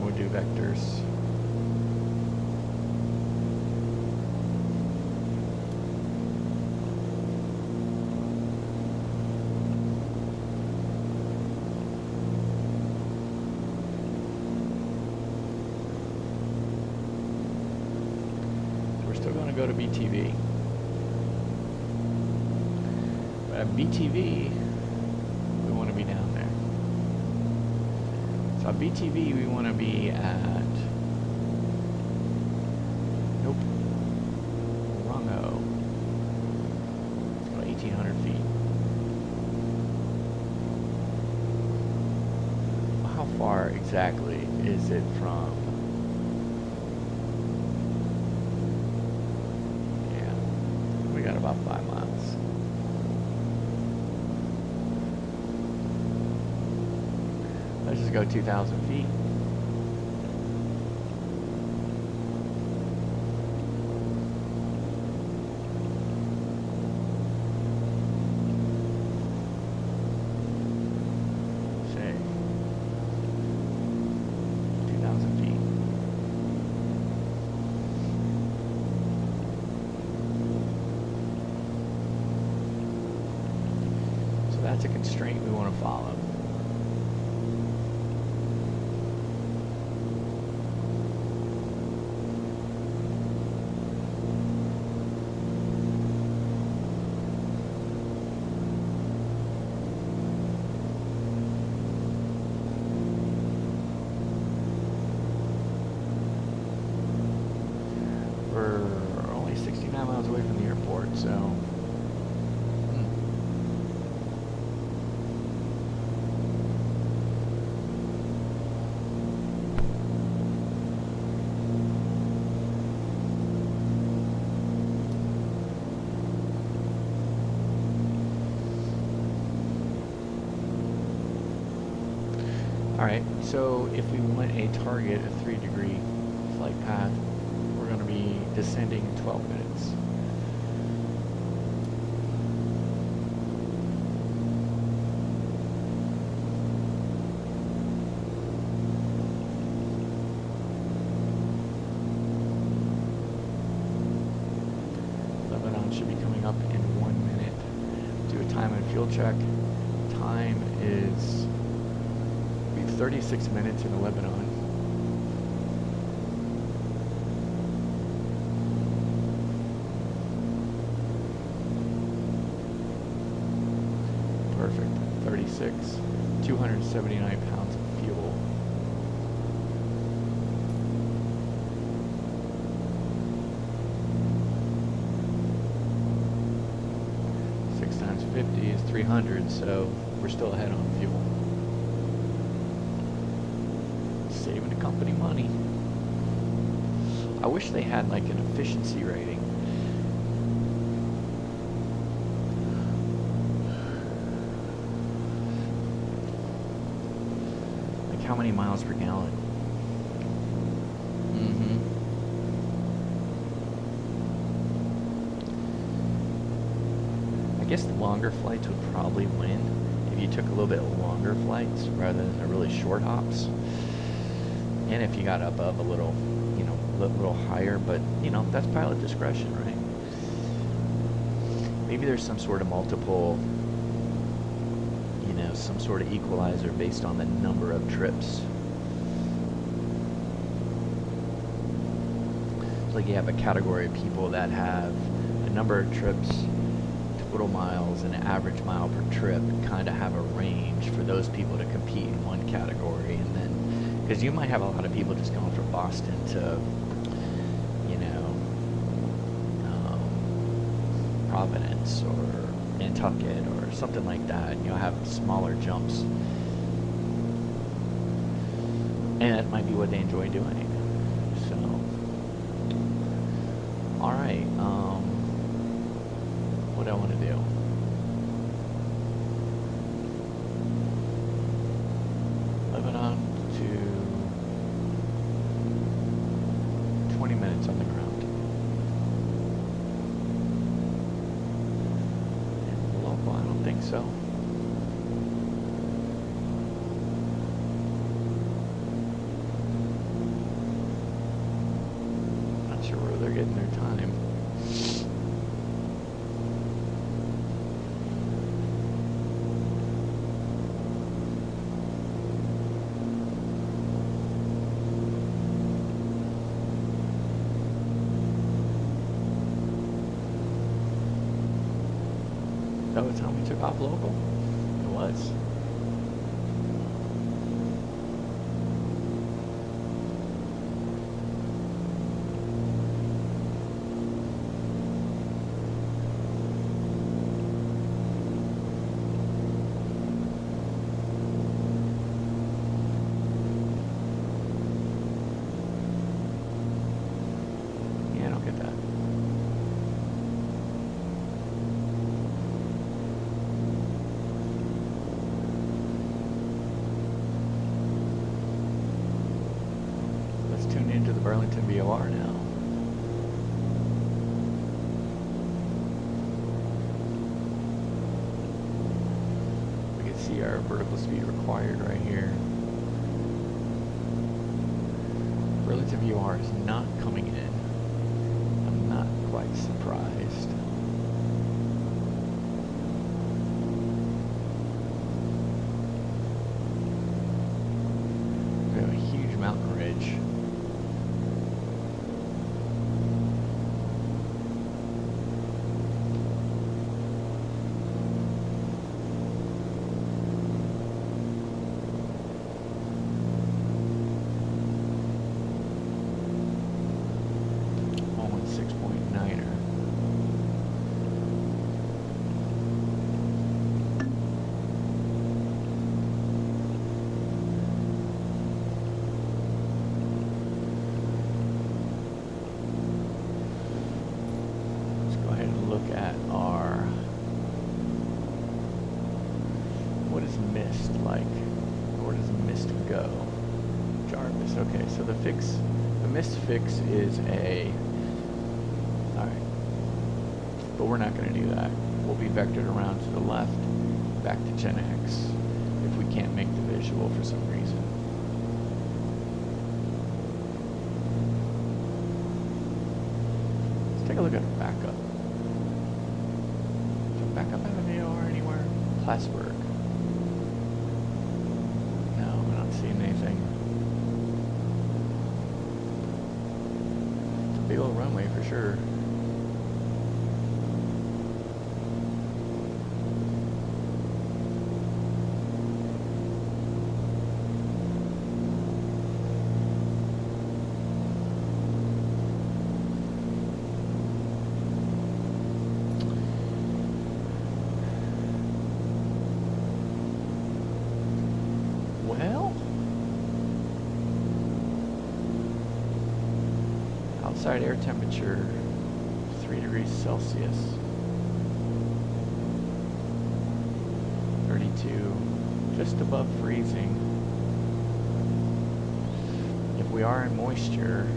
We'll do vectors. Go to BTV. But at BTV, we want to be down there. So at BTV, we want to be at, nope, wrong-o. It's about 1,800 feet. How far exactly is it from? Got about 5 miles. Let's just go 2,000 feet. Say 2,000 feet. That's a constraint we want to follow. We're only 69 miles away from the airport, so alright, so if we want a target, a 3-degree flight path, we're going to be descending in 12 minutes. LBNON should be coming up in 1 minute. Do a time and fuel check. Time is 36 minutes in LBNON. Perfect. 36. 279 pounds of fuel. Six times 50 is 300, so we're still ahead on fuel. Saving the company money. I wish they had like an efficiency rating. how many miles per gallon. I guess the longer flights would probably win if you took a little bit longer flights rather than the really short hops. And if you got above a little, you know, a little higher, but you know, that's pilot discretion, right? Maybe there's some sort of multiple, you know, some sort of equalizer based on the number of trips. It's like you have a category of people that have a number of trips, total miles, and an average mile per trip, kind of have a range for those people to compete in one category. And then, because you might have a lot of people just going from Boston to, you know, Providence or Nantucket or something like that, and you'll have smaller jumps. And that might be what they enjoy doing. So, alright, what do I want to do? LBNON to 20 minutes on the ground. And local, I don't think so. Not sure where they're getting their time. That was the time we took off local? It was. Yeah, I don't get that. Tune into the Burlington VOR now. We can see our vertical speed required right here. Burlington VOR is not coming in. I'm not quite surprised. We have a huge mountain ridge. Okay, so the missed fix is a, alright, but we're not going to do that. We'll be vectored around to the left, back to Gen X, if we can't make the visual for some reason. Let's take a look at our backup. Is our backup out of VOR anywhere? Plattsburgh. No, we're not seeing anything. Big old runway for sure. Well, outside air temperature 3 degrees Celsius, 32, just above freezing. we are in moisture,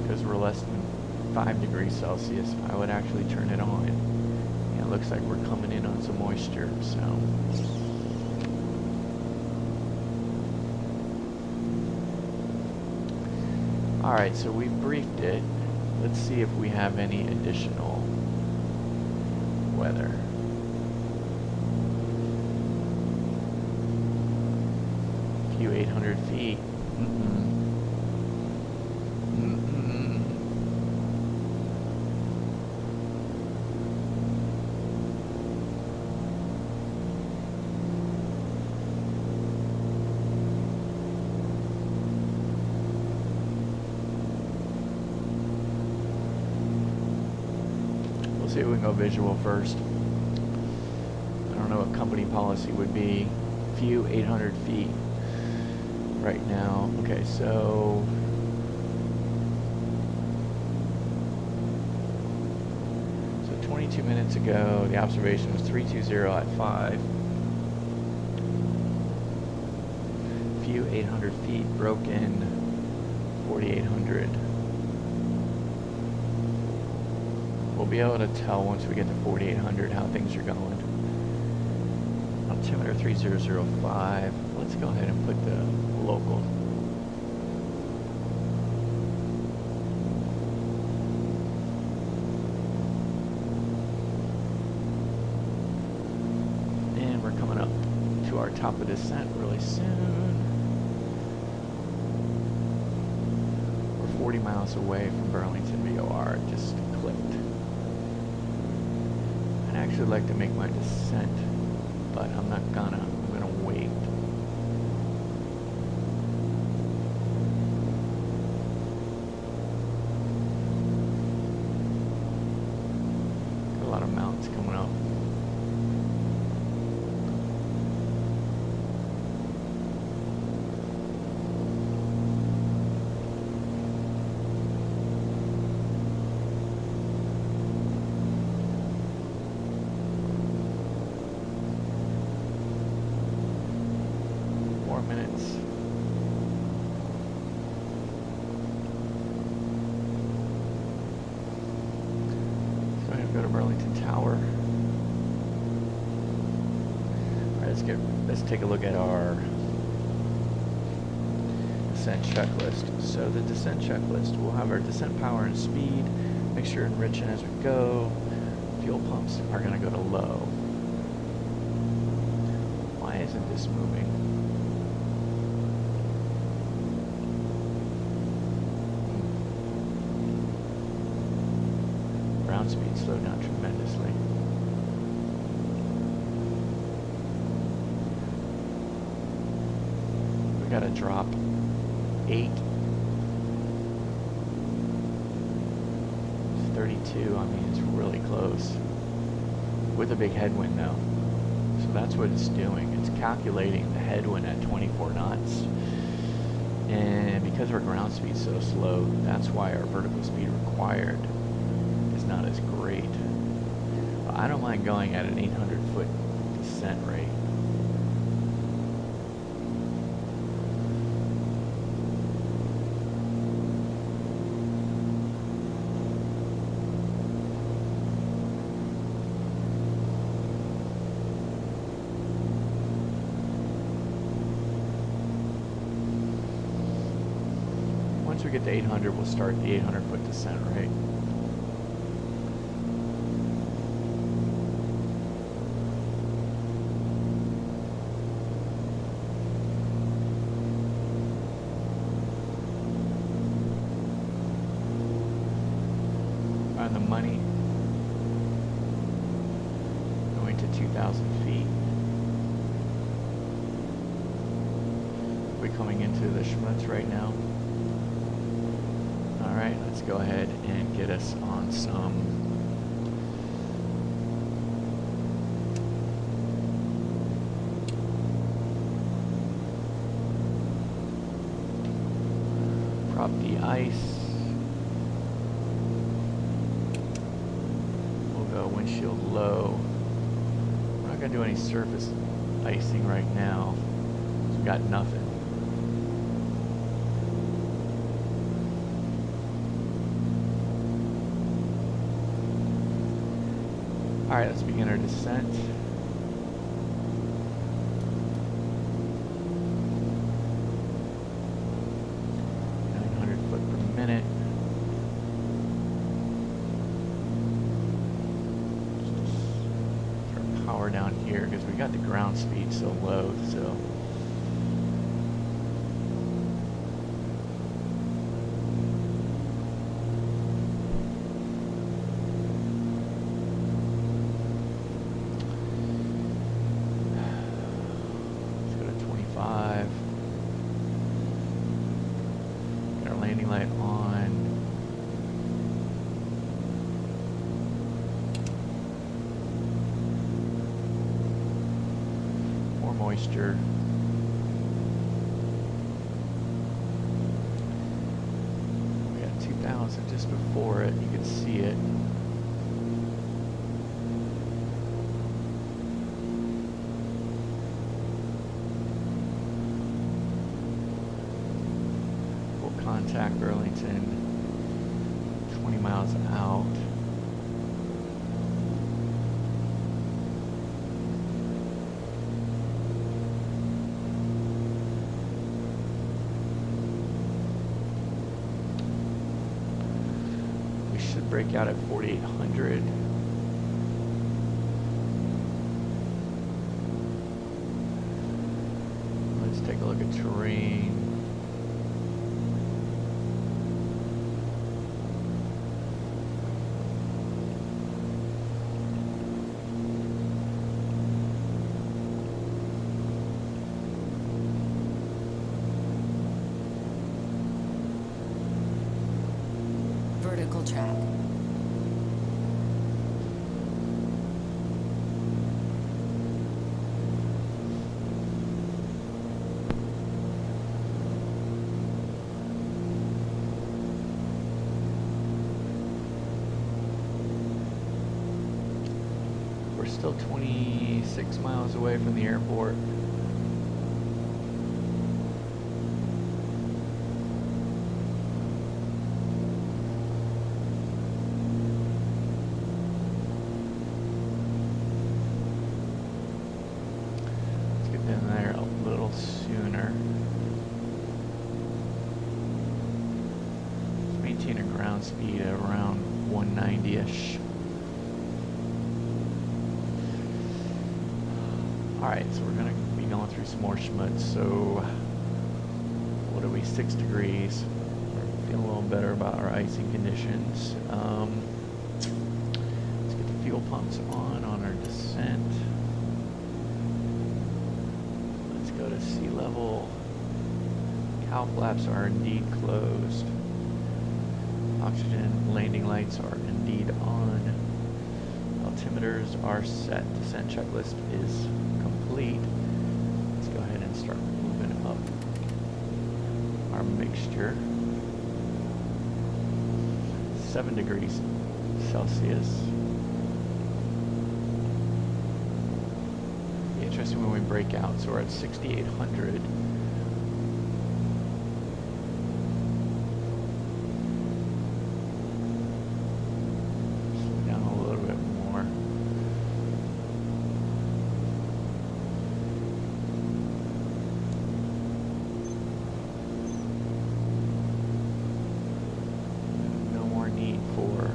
because we're less than 5 degrees Celsius, I would actually turn it on. And it looks like we're coming in on some moisture, so. Alright, so we've briefed it. Let's see if we have any additional weather. A few 800 feet. See if we can go visual first. I don't know what company policy would be. Few 800 feet right now. Okay, so so 22 minutes ago, the observation was 320 at 5. Few 800 feet broken. 4,800. We'll be able to tell once we get to 4,800 how things are going. Altimeter 3005. Let's go ahead and put the local. And we're coming up to our top of descent really soon. We're 40 miles away from Burlington VOR. It just clicked. I'd actually like to make my descent, but I'm not gonna. I'm gonna wait. Got a lot of mountains coming up. Minutes. So I'm gonna go to Burlington Tower. Alright, let's take a look at our descent checklist. So the descent checklist, we'll have our descent power and speed, mixture enriching as we go. Fuel pumps are gonna go to low. Why isn't this moving? Ground speed slowed down tremendously. We gotta drop 8. It's 32, I mean, it's really close. With a big headwind though. So that's what it's doing. It's calculating the headwind at 24 knots. And because our ground speed's so slow, that's why our vertical speed required not as great. I don't mind going at an 800-foot descent rate. Once we get to 800, we'll start the 800-foot descent rate. On the money, going to 2,000 feet. We're coming into the schmutz right now. Alright, let's go ahead and get us on some prop the ice. Windshield low. We're not going to do any surface icing right now. So we got nothing. Alright, let's begin our descent. Down here because we got the ground speed so low, so let's go to 25. Get our landing light on. Moisture. We got 2,000 just before it. You can see it. Full contact Burlington. 20 miles out. Break out at 4,800. Let's take a look at terrain. Vertical track. We're still 26 miles away from the airport. Let's get in there a little sooner. Let's maintain a ground speed at around 190-ish. Alright, so we're going to be going through some more schmutz. So, what are we, 6 degrees. We're feeling a little better about our icing conditions. Let's get the fuel pumps on our descent. Let's go to sea level. Cow flaps are indeed closed. Oxygen landing lights are indeed on. Altimeters are set. Descent checklist is complete. Let's go ahead and start moving up our mixture. 7 degrees Celsius. Be interesting when we break out. So we're at 6,800. Slow down a little bit more. No more need for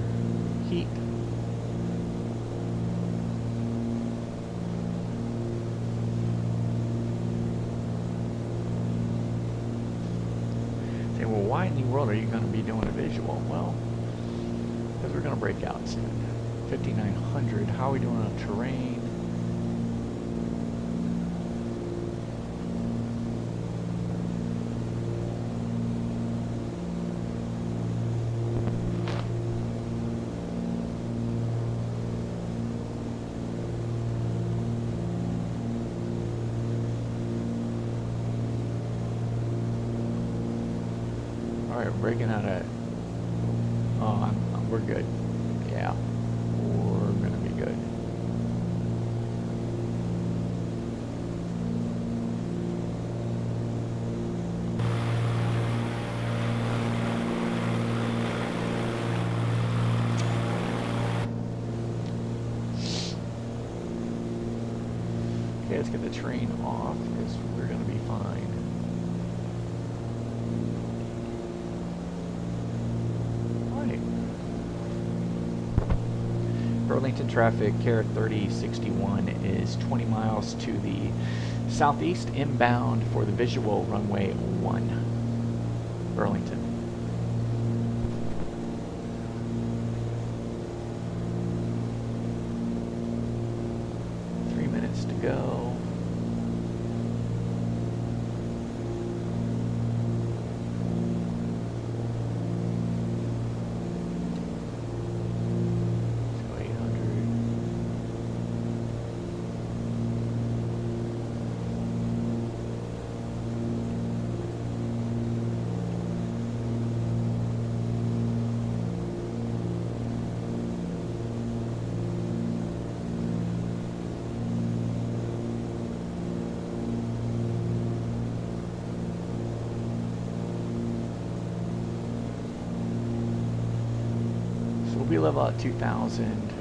heat. Say, well, why in the world are you going to be doing a visual? Well, because we're going to break out soon. 5,900. How are we doing on terrain? Alright, we're breaking out at... Oh, we're good. Yeah, we're gonna be good. Okay, let's get the train off because we're going to be fine. Right. Burlington traffic, Care 3061 is 20 miles to the southeast inbound for the visual runway 1, Burlington. To go. Let's go 800. We level at 2,000.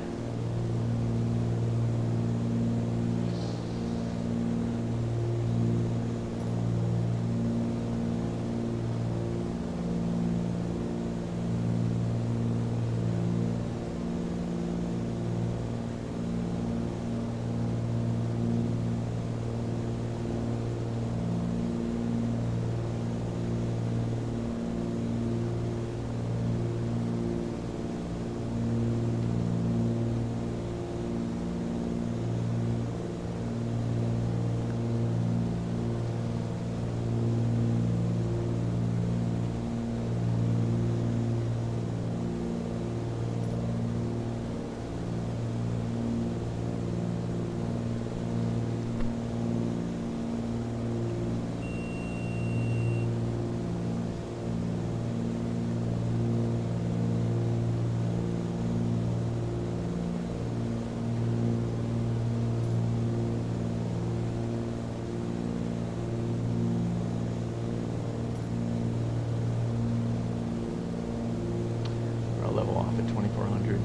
Level off at 2400.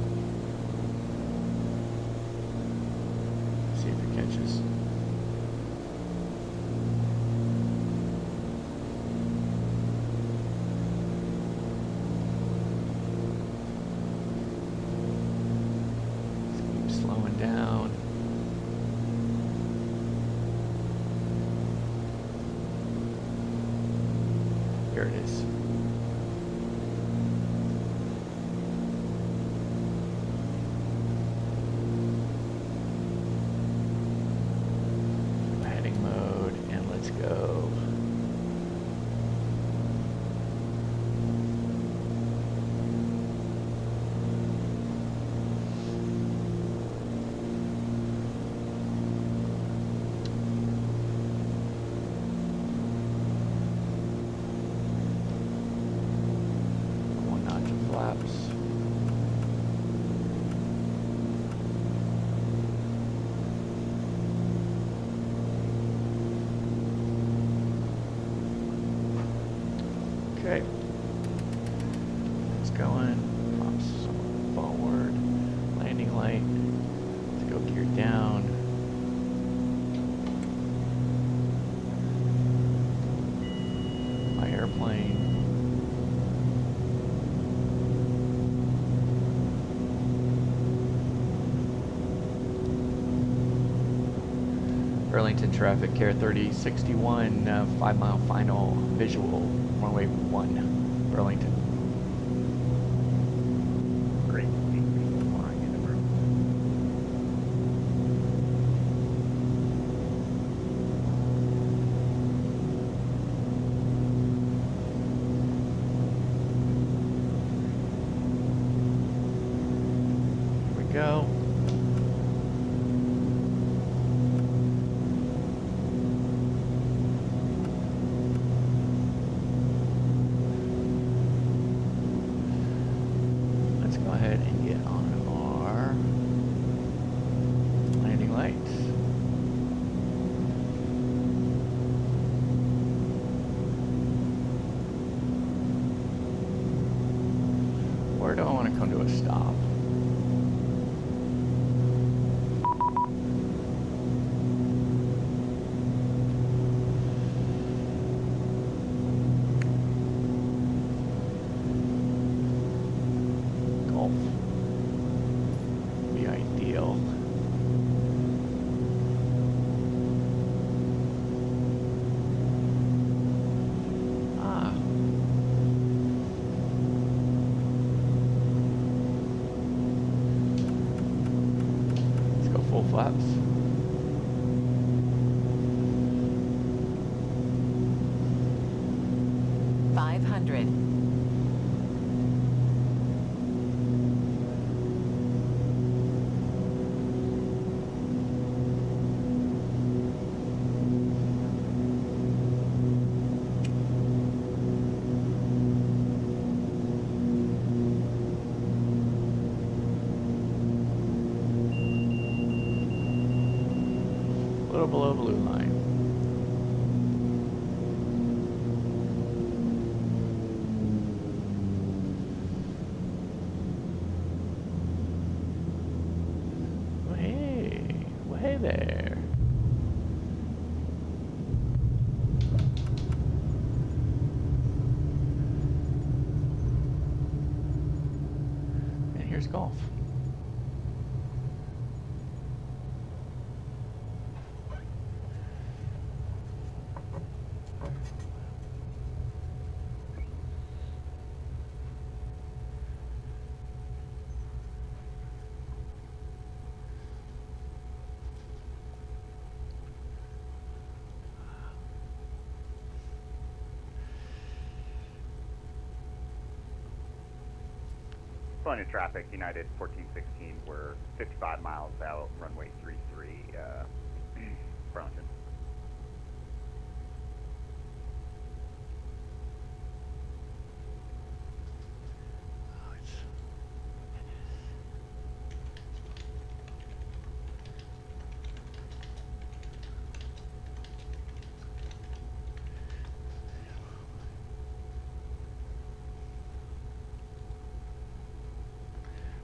See if it catches. Let's keep slowing down. Here it is. Go. One notch of flaps. Okay, it's going, props forward, landing light, let's go gear down. My airplane. Burlington traffic, Care 3061, 5 mile final visual. Runway 1, Burlington. Great. Flying into Burlington. Here we go. Where do I want to come to a stop? flaps. $500. A little below blue line. Well, hey there. And here's golf. Plenty of traffic, United 1416. We're 55 miles out, runway 33, Burlington.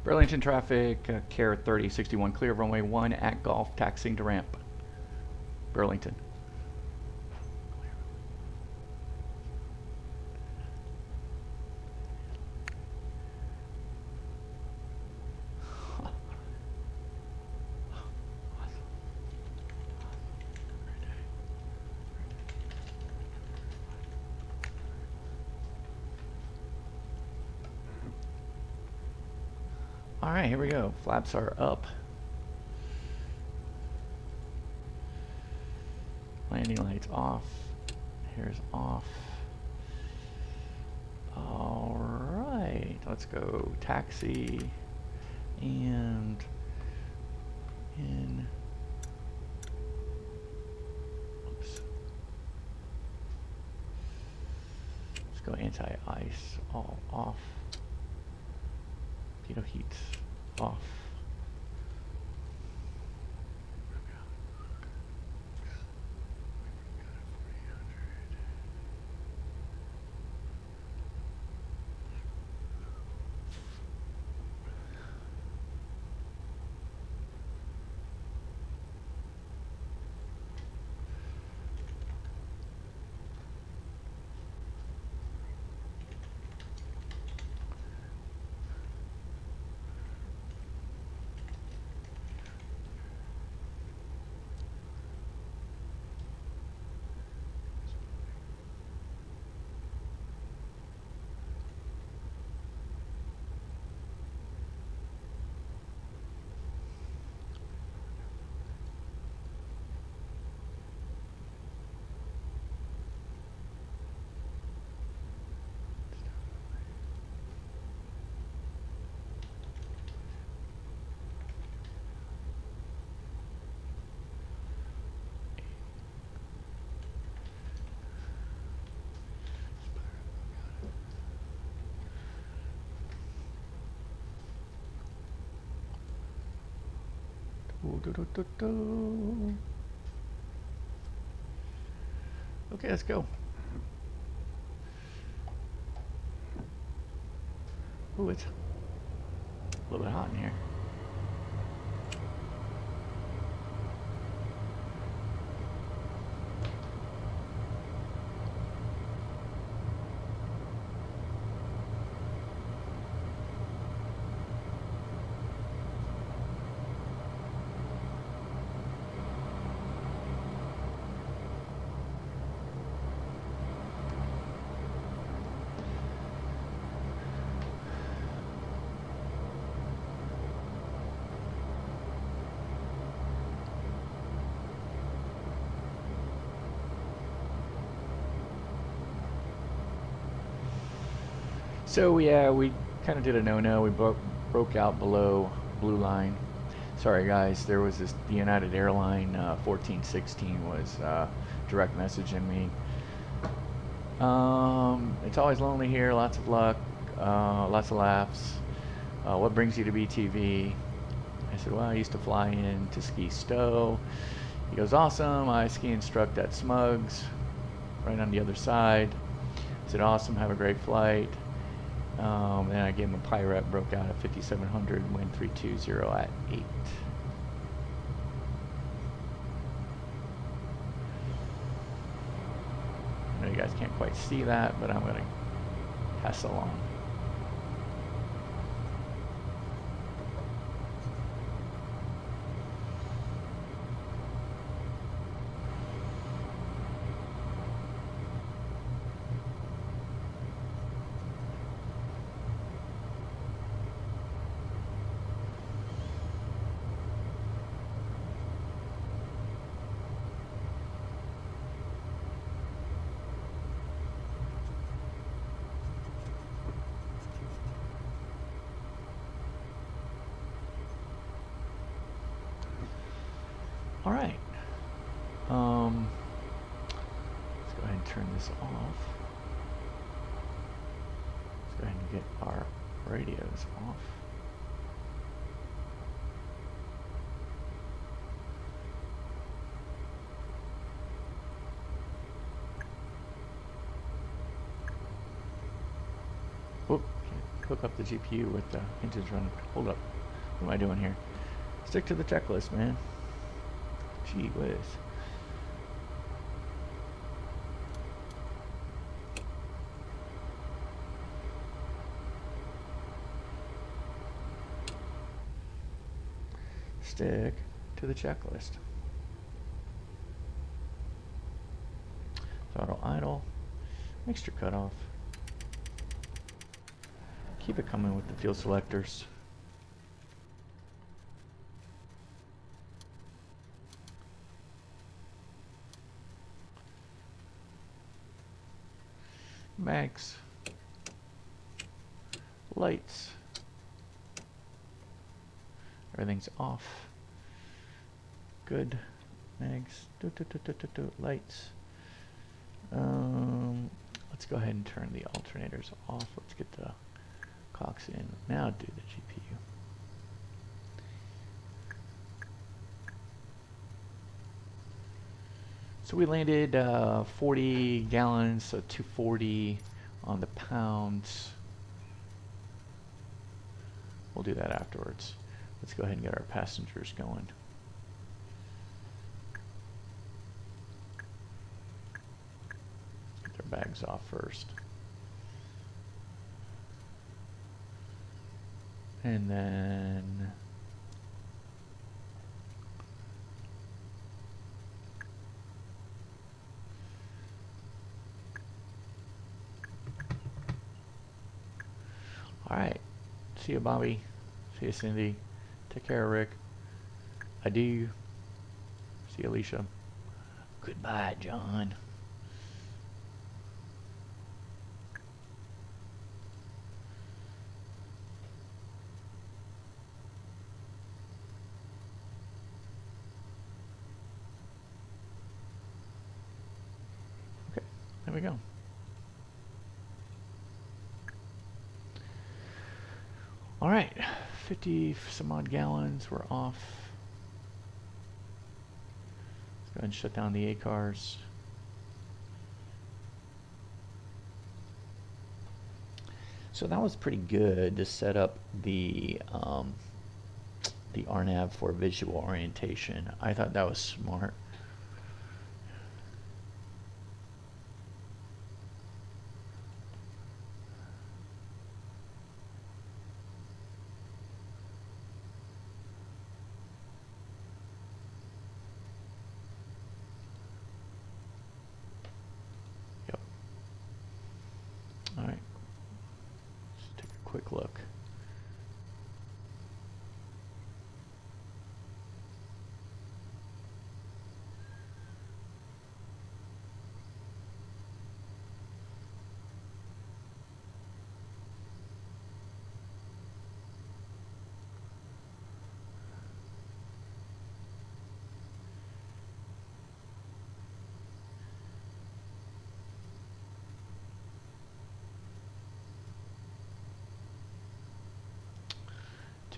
Burlington traffic, Care 3061, clear of runway 1 at Golf, taxiing to ramp. Burlington. All right, here we go. Flaps are up. Landing lights off. Here's off. All right, let's go taxi and in. Oops. Let's go anti-ice, all off. Pitot heats off. Okay, let's go. Ooh, it's a little bit hot in here. So yeah, we kind of did a no-no. We broke out below blue line. Sorry guys, there was this, the United Airline 1416 was direct messaging me. It's always lonely here, lots of luck, lots of laughs. What brings you to BTV? I said, well, I used to fly in to ski Stowe. He goes, awesome, I ski instruct at Smugs, right on the other side. I said, awesome, have a great flight. Then I gave him a pirate, broke out at 5700, wind 320 at 8. I know you guys can't quite see that, but I'm going to pass along. All right. Let's go ahead and turn this off. Let's go ahead and get our radios off. Whoop, can't hook up the GPU with the engines running. Hold up. What am I doing here? Stick to the checklist, man. Gee whiz. Stick to the checklist. Throttle idle. Mixture cutoff. Keep it coming with the fuel selectors. Mags, lights, everything's off. Good. Mags, lights. Let's go ahead and turn the alternators off. Let's get the cox in. Now do the GPU. So we landed 40 gallons, so 240 on the pounds. We'll do that afterwards. Let's go ahead and get our passengers going. Get their bags off first. And then alright, see you Bobby, see you Cindy, take care Rick, adieu, see you Alicia, goodbye John. Okay, there we go. All right, 50 some odd gallons, we're off. Let's go ahead and shut down the A cars. So that was pretty good to set up the RNAV for visual orientation. I thought that was smart. Alright, let's take a quick look.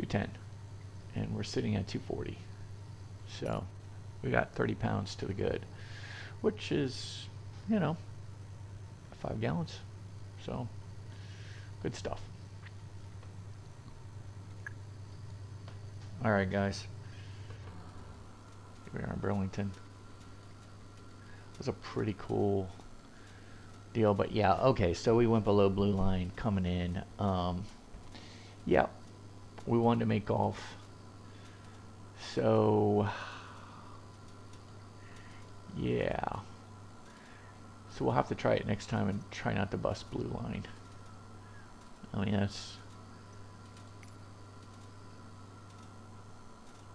210. And we're sitting at 240. So we got 30 pounds to the good, which is, you know, 5 gallons. So good stuff. All right, guys. Here we are in Burlington. It was a pretty cool deal, but yeah, okay, so we went below blue line coming in. Yeah, we wanted to make golf. So yeah. So we'll have to try it next time and try not to bust blue line. I mean, that's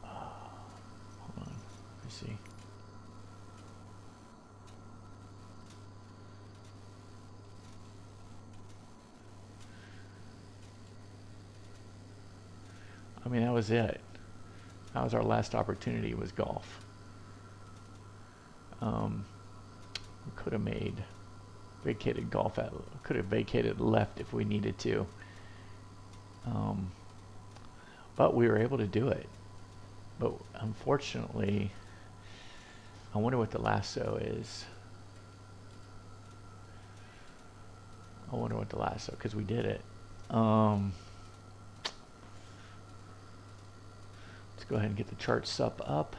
hold on, let me see. I mean, that was it. That was our last opportunity, was golf. We could have made vacated golf at, could have vacated left if we needed to. But we were able to do it. But unfortunately, I wonder what the LAHSO is. I wonder what the LAHSO, because we did it. Let's go ahead and get the chart sup up.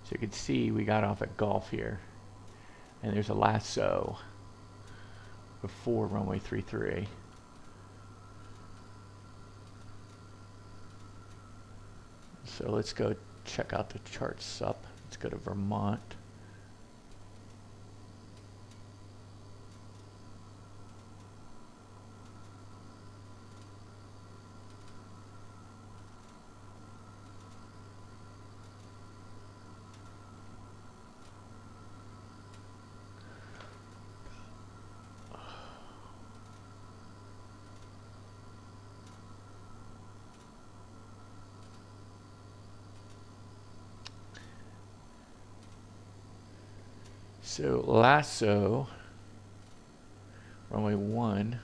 So you can see we got off at golf here, and there's a LAHSO before runway 33. So let's go check out the chart sup. Let's go to Vermont. So LAHSO, runway 1,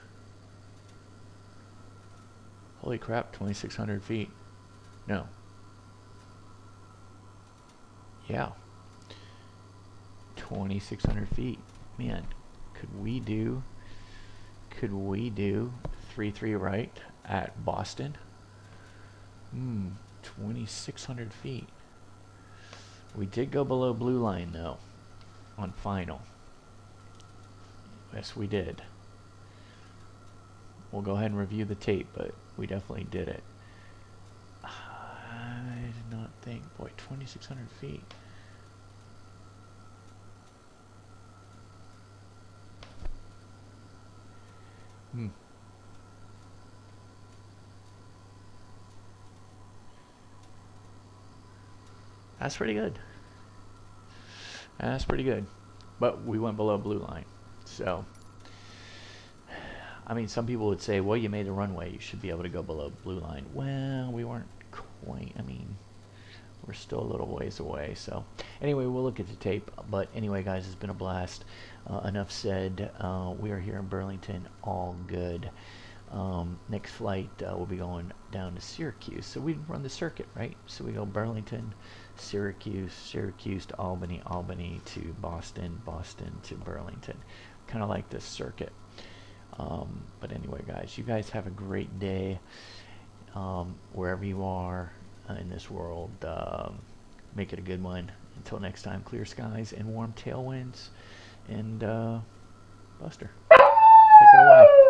holy crap, 2,600 feet. No. Yeah. 2,600 feet. Man, could we do 3-3 right at Boston? 2,600 feet. We did go below blue line though. On final. Yes, we did. We'll go ahead and review the tape, but we definitely did it. I did not think, boy, 2,600 feet. That's pretty good. That's pretty good. But we went below blue line. So, I mean, some people would say, well, you made a runway. You should be able to go below blue line. Well, we weren't quite. I mean, we're still a little ways away. So, anyway, we'll look at the tape. But anyway, guys, it's been a blast. Enough said. We are here in Burlington. All good. Next flight, we'll be going down to Syracuse. So we run the circuit, right? So we go Burlington, Syracuse, Syracuse to Albany, Albany to Boston, Boston to Burlington. Kind of like this circuit. But anyway, guys, you guys have a great day wherever you are in this world. Make it a good one. Until next time, clear skies and warm tailwinds. And Buster, take it away.